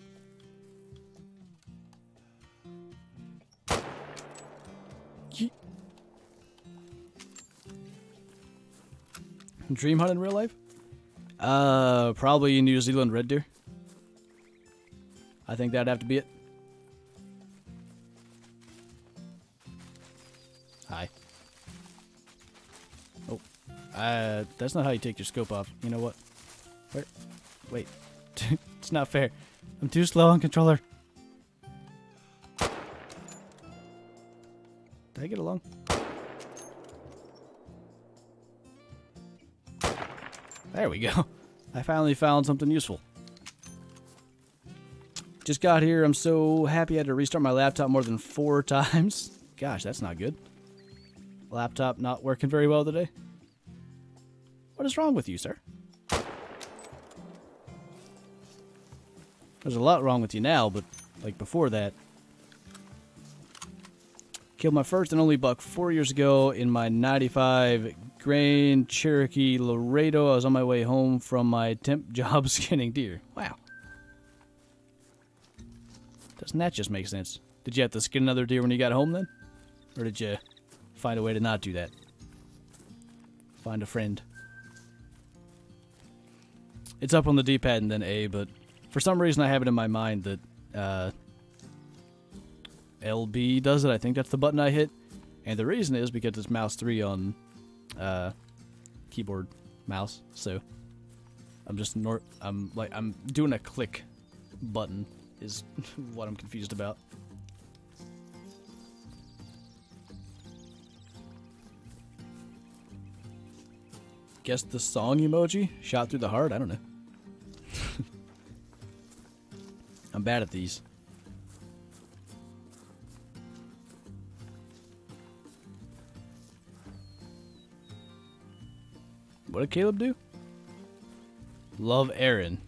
Dream hunt in real life? Probably New Zealand red deer. I think that'd have to be it. Hi. Oh. That's not how you take your scope off. You know what? Where? Wait. It's not fair. I'm too slow on controller. Did I get along? There we go. I finally found something useful. Just got here. I'm so happy I had to restart my laptop more than 4 times. Gosh, that's not good. Laptop not working very well today. What is wrong with you, sir? There's a lot wrong with you now, but like before that. Killed my first and only buck 4 years ago in my 95 Grand Cherokee Laredo. I was on my way home from my temp job skinning deer. Wow. Doesn't that just make sense? Did you have to skin another deer when you got home then? Or did you find a way to not do that? Find a friend. It's up on the D-pad and then A, but for some reason I have it in my mind that LB does it. I think that's the button I hit. And the reason is because it's mouse 3 on keyboard mouse. So I'm just I'm doing a click button is what I'm confused about. Guess the song emoji? Shot through the heart? I don't know. I'm bad at these. What did Caleb do? Love Aaron.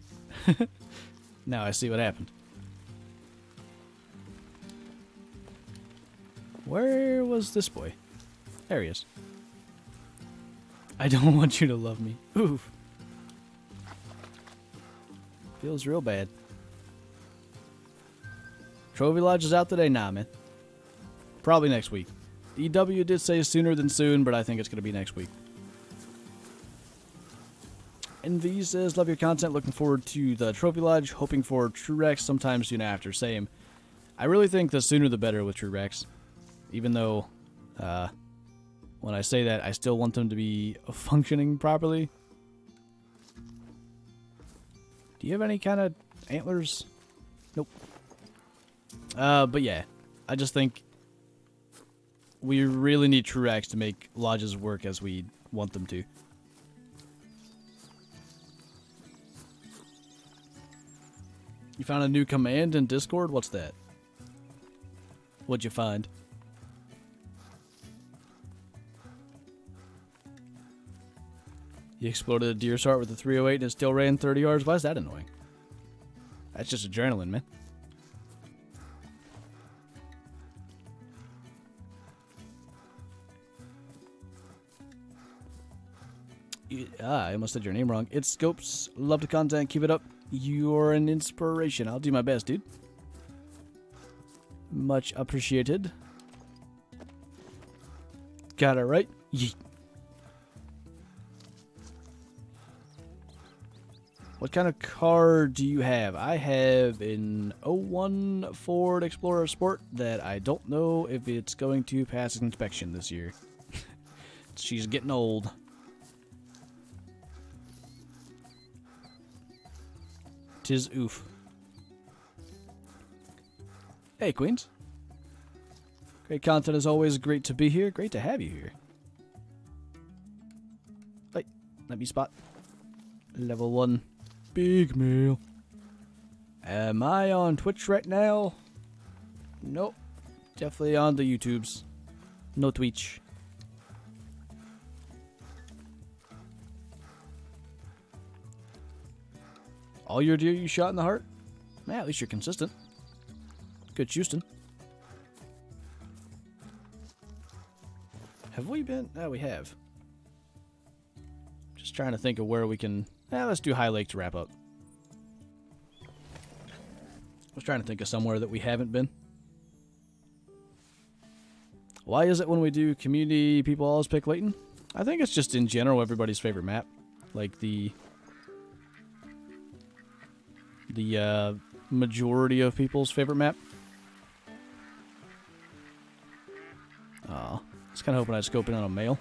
Now I see what happened. Where was this boy? There he is. I don't want you to love me. Oof. Feels real bad. Trophy Lodge is out today? Nah, man. Probably next week. EW did say sooner than soon, but I think it's going to be next week. NV says, love your content. Looking forward to the Trophy Lodge. Hoping for TrueX sometime soon after. Same. I really think the sooner the better with TrueX. Even though, when I say that, I still want them to be functioning properly. Do you have any kind of antlers? Nope. But yeah, I just think we really need TrueX to make lodges work as we want them to. You found a new command in Discord? What's that? What'd you find? You exploded a deer's heart with a 308 and it still ran 30 yards? Why is that annoying? That's just adrenaline, man. I almost said your name wrong. It's Scopes. Love the content. Keep it up. You're an inspiration. I'll do my best, dude. Much appreciated. Got it right. Yeet. What kind of car do you have? I have an '01 Ford Explorer Sport that I don't know if it's going to pass inspection this year. She's getting old. Tis oof. Hey, Queens. Great content as always. Great to be here. Great to have you here. Wait, let me spot. Level 1. Big mail. Am I on Twitch right now? Nope. Definitely on the YouTubes. No Twitch. All your deer you shot in the heart? Man, at least you're consistent. Good Houston. Have we been? Oh, we have. Just trying to think of where we can... let's do High Lake to wrap up. I was trying to think of somewhere that we haven't been. Why is it when we do community, people always pick Layton? I think it's just in general everybody's favorite map. Like the majority of people's favorite map. Aw, I was kind of hoping I'd scope in on a male.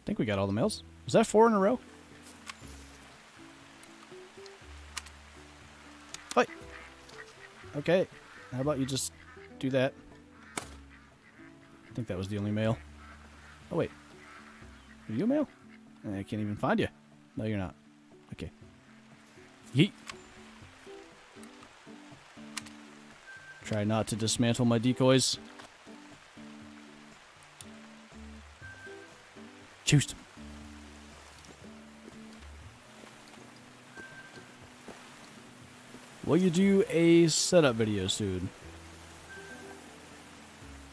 I think we got all the males. Was that 4 in a row? Wait. Okay. How about you just do that? I think that was the only male. Oh, wait. Are you a male? I can't even find you. No, you're not. Okay. Yeet. Try not to dismantle my decoys. Choose. Will you do a setup video soon?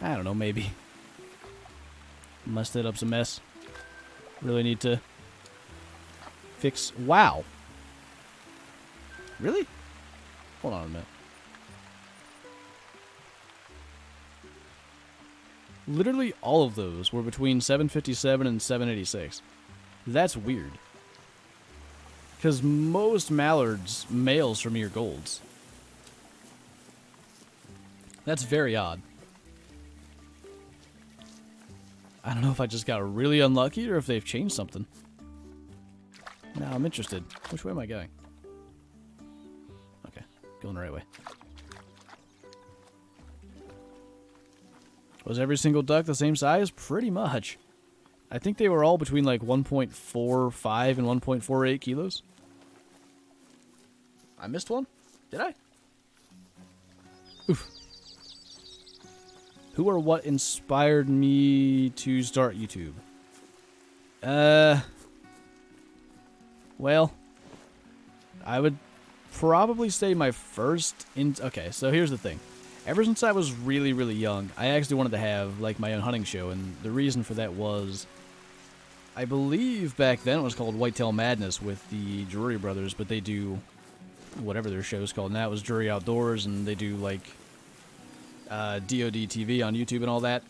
I don't know, maybe. My setup's a mess. Really need to fix... Wow. Really? Hold on a minute. Literally all of those were between 757 and 786. That's weird. Because most mallards, males from me are golds. That's very odd. I don't know if I just got really unlucky or if they've changed something. Now I'm interested. Which way am I going? Okay, going the right way. Was every single duck the same size? Pretty much. I think they were all between like 1.45 and 1.48 kilos. I missed one? Did I? Oof. Who or what inspired me to start YouTube? Well, I would probably say my first... Okay, so here's the thing. Ever since I was really, really young, I actually wanted to have, like, my own hunting show, and the reason for that was... I believe back then it was called Whitetail Madness with the Drury Brothers, but they do whatever their show's called now. It was Drury Outdoors, and they do, like, DOD TV on YouTube and all that.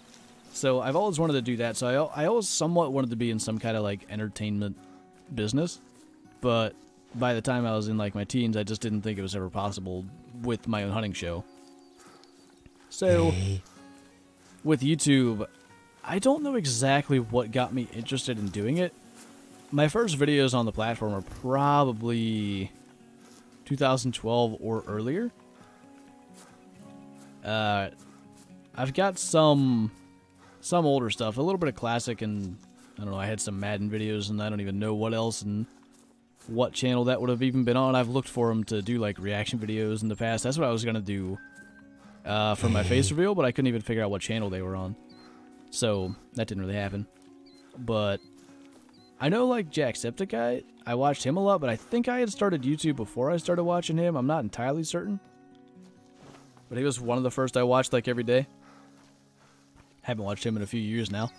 So I've always wanted to do that, so I always somewhat wanted to be in some kind of, like, entertainment business. But by the time I was in, like, my teens, I just didn't think it was ever possible with my own hunting show. So, with YouTube, I don't know exactly what got me interested in doing it. My first videos on the platform are probably 2012 or earlier. I've got some older stuff, a little bit of classic, and I don't know, I had some Madden videos, and I don't even know what else and what channel that would have even been on. I've looked for them to do, like, reaction videos in the past. That's what I was going to do for my face reveal, but I couldn't even figure out what channel they were on. So, that didn't really happen. But I know, like, zXTOUGHXz, I watched him a lot, but I think I had started YouTube before I started watching him. I'm not entirely certain. But he was one of the first I watched, like, every day. Haven't watched him in a few years now.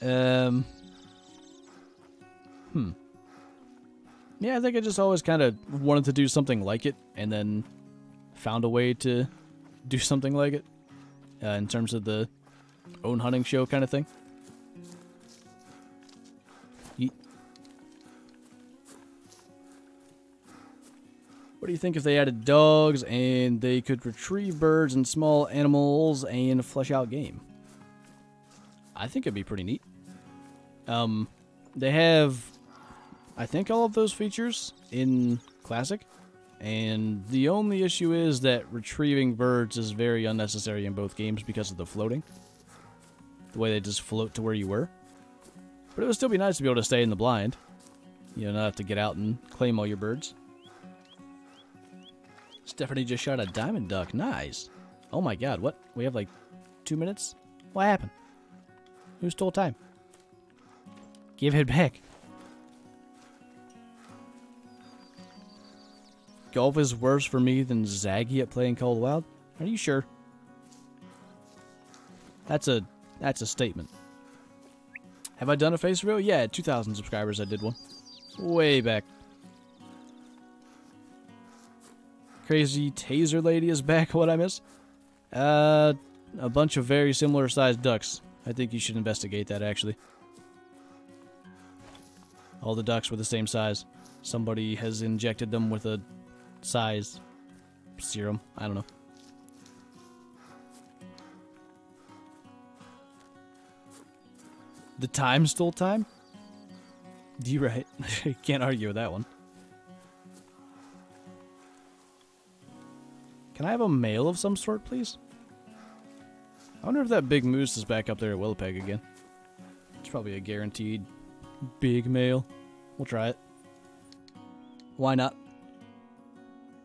Yeah, I think I just always kind of wanted to do something like it, and then found a way to do something like it, in terms of the own hunting show kind of thing. Yeet. What do you think if they added dogs and they could retrieve birds and small animals and flesh out game? I think it'd be pretty neat. They have, I think, all of those features in Classic, and the only issue is that retrieving birds is very unnecessary in both games because of the floating. The way they just float to where you were. But it would still be nice to be able to stay in the blind. You know, not have to get out and claim all your birds. Stephanie just shot a diamond duck. Nice. Oh my god, what? We have like 2 minutes? What happened? Who stole time? Give it back. Golf is worse for me than Zaggy at playing Cold Wild? Are you sure? That's a statement. Have I done a face reveal? Yeah, at 2,000 subscribers I did one. Way back. Crazy Taser Lady is back. What'd I miss? A bunch of very similar sized ducks. I think you should investigate that, actually. All the ducks were the same size. Somebody has injected them with a size serum. I don't know. The time stole time? You're right. Can't argue with that one. Can I have a male of some sort, please? I wonder if that big moose is back up there at Willowpeg again. It's probably a guaranteed big male. We'll try it. Why not?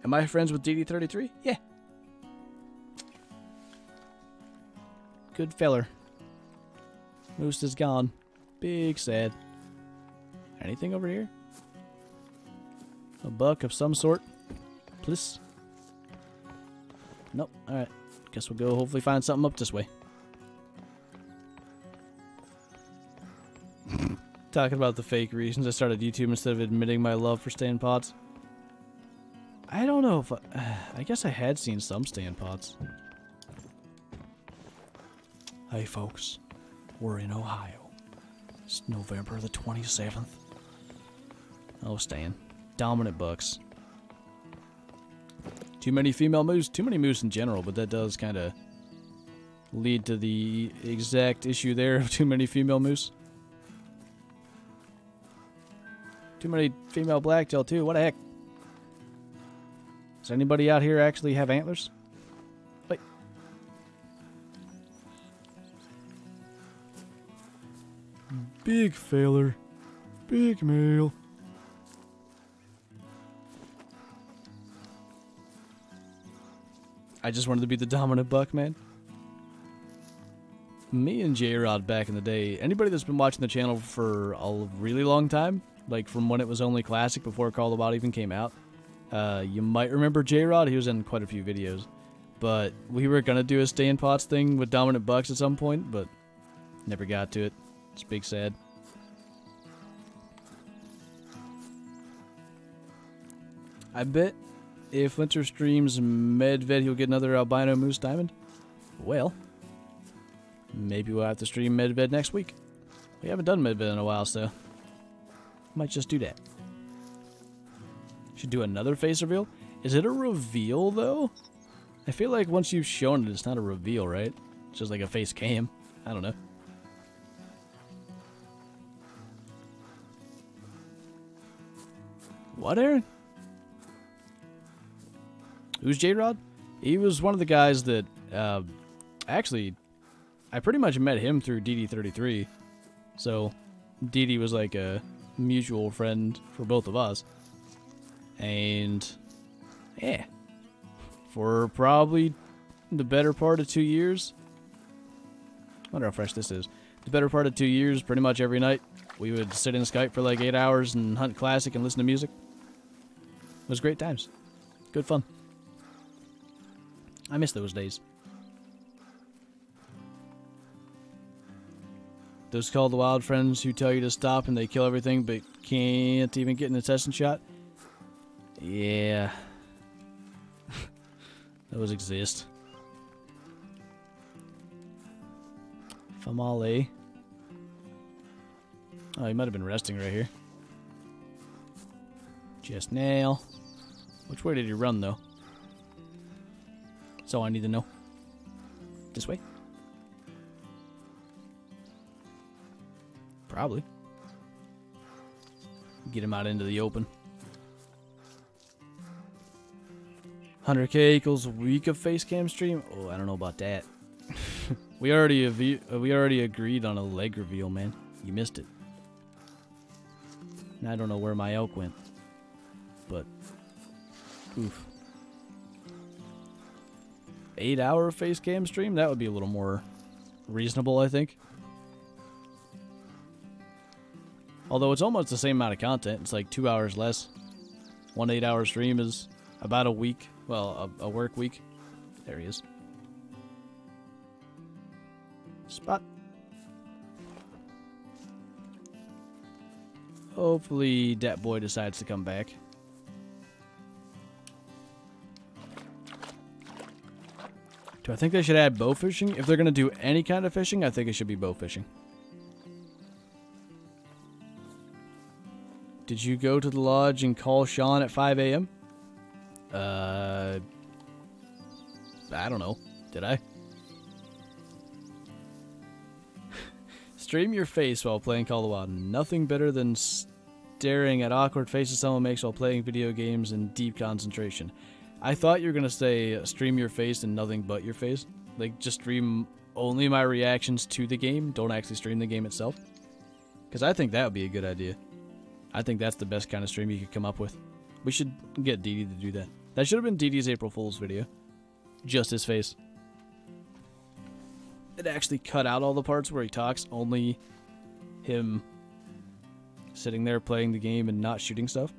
Am I friends with DD33? Yeah. Good feller. Moose is gone. Big sad. Anything over here? A buck of some sort? Please? Nope. Alright. Guess we'll go hopefully find something up this way. Talking about the fake reasons I started YouTube instead of admitting my love for stand pods. I don't know if I guess I had seen some stand pods. Hey folks, we're in Ohio. It's November the 27th. Oh, Stan. Dominant bucks. Too many female moose. Too many moose in general, but that does kind of lead to the exact issue there of too many female moose. Too many female blacktail, too. What the heck? Does anybody out here actually have antlers? Wait. Big feller. Big male. I just wanted to be the dominant buck, man. Me and J-Rod back in the day, anybody that's been watching the channel for a really long time, like from when it was only classic before Call of Duty even came out, you might remember J-Rod. He was in quite a few videos. But we were going to do a stay-in pots thing with dominant bucks at some point, but never got to it. It's big sad. I bet if Flinter streams Medved, he'll get another albino moose diamond. Well, maybe we'll have to stream Medved next week. We haven't done Medved in a while, so might just do that. Should do another face reveal. Is it a reveal, though? I feel like once you've shown it, it's not a reveal, right? It's just like a face cam. I don't know. What, Aaron? Who's J-Rod? He was one of the guys that, actually, I pretty much met him through DD33. So, DD was like a mutual friend for both of us. And, yeah. For probably the better part of 2 years. I wonder how fresh this is. The better part of 2 years, pretty much every night, we would sit in Skype for like 8 hours and hunt classic and listen to music. It was great times. Good fun. I miss those days. Those Call of the Wild friends who tell you to stop and they kill everything but can't even get an assassin shot? Yeah. Those exist. Famale. Oh, he might have been resting right here. Just now. Which way did he run, though? That's all I need to know. This way? Probably. Get him out into the open. 100k equals a week of face cam stream? Oh, I don't know about that. we already agreed on a leg reveal, man. You missed it. And I don't know where my elk went. But, oof. 8-hour face cam stream? That would be a little more reasonable, I think. Although it's almost the same amount of content. It's like 2 hours less. One 8-hour stream is about a week. Well, a work week. There he is. Spot. Hopefully that boy decides to come back. Do I think they should add bow fishing? If they're going to do any kind of fishing, I think it should be bow fishing. Did you go to the lodge and call Sean at 5 a.m.? I don't know. Did I? Stream your face while playing Call of Duty. Nothing better than staring at awkward faces someone makes while playing video games in deep concentration. I thought you were going to say stream your face and nothing but your face. Like, just stream only my reactions to the game. Don't actually stream the game itself. Because I think that would be a good idea. I think that's the best kind of stream you could come up with. We should get Dee Dee to do that. That should have been Dee Dee's April Fool's video. Just his face. It actually cut out all the parts where he talks. Only him sitting there playing the game and not shooting stuff.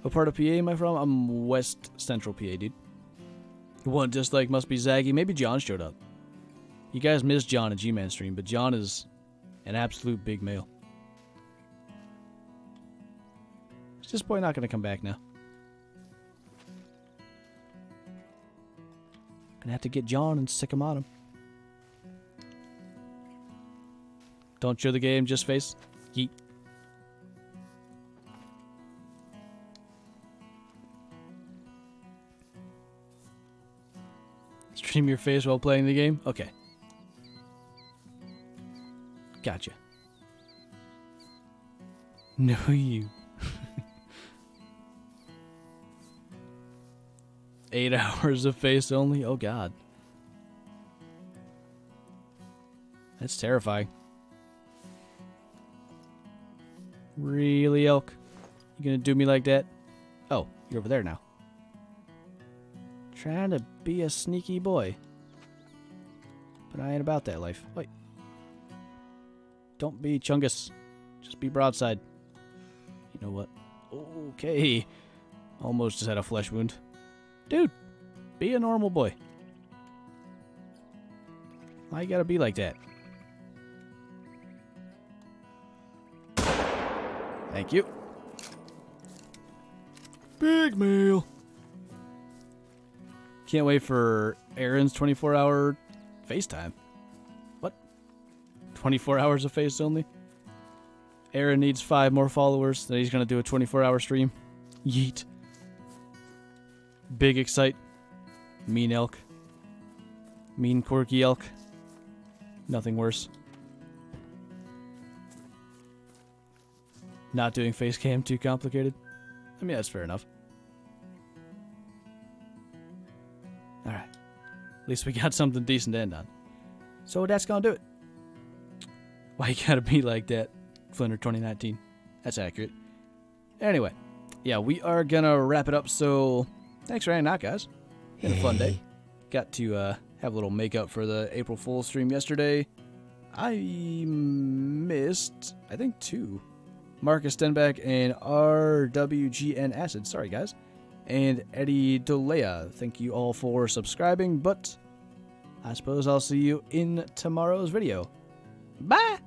What part of PA am I from? I'm West Central PA, dude. One just like must be Zaggy. Maybe John showed up. You guys missed John at G-Man stream, but John is an absolute big male. Is this boy not going to come back now? Gonna have to get John and sick him on him. Don't show the game, just face. Yeet. Stream your face while playing the game? Okay. Gotcha. No, you. 8 hours of face only? Oh, God. That's terrifying. Really, Elk? You gonna do me like that? Oh, you're over there now. Trying to be a sneaky boy. But I ain't about that life. Wait. Don't be Chungus. Just be broadside. You know what? Okay. Almost just had a flesh wound. Dude, be a normal boy. Why you gotta be like that? Thank you. Big meal. Can't wait for Aaron's 24-hour FaceTime. What? 24 hours of face only? Aaron needs 5 more followers, then he's gonna do a 24-hour stream. Yeet. Big excite. Mean elk. Mean quirky elk. Nothing worse. Not doing face cam too complicated. I mean, that's fair enough. Alright. At least we got something decent to end on. So that's gonna do it. Why you gotta be like that, Flinter 2019? That's accurate. Anyway. Yeah, we are gonna wrap it up, so thanks for hanging out, guys. Been a fun day. Got to have a little makeup for the April Fool's stream yesterday. I missed, I think, 2. Marcus Stenbeck and RWGN Acid. Sorry, guys. And Eddie Dolea. Thank you all for subscribing, but I suppose I'll see you in tomorrow's video. Bye!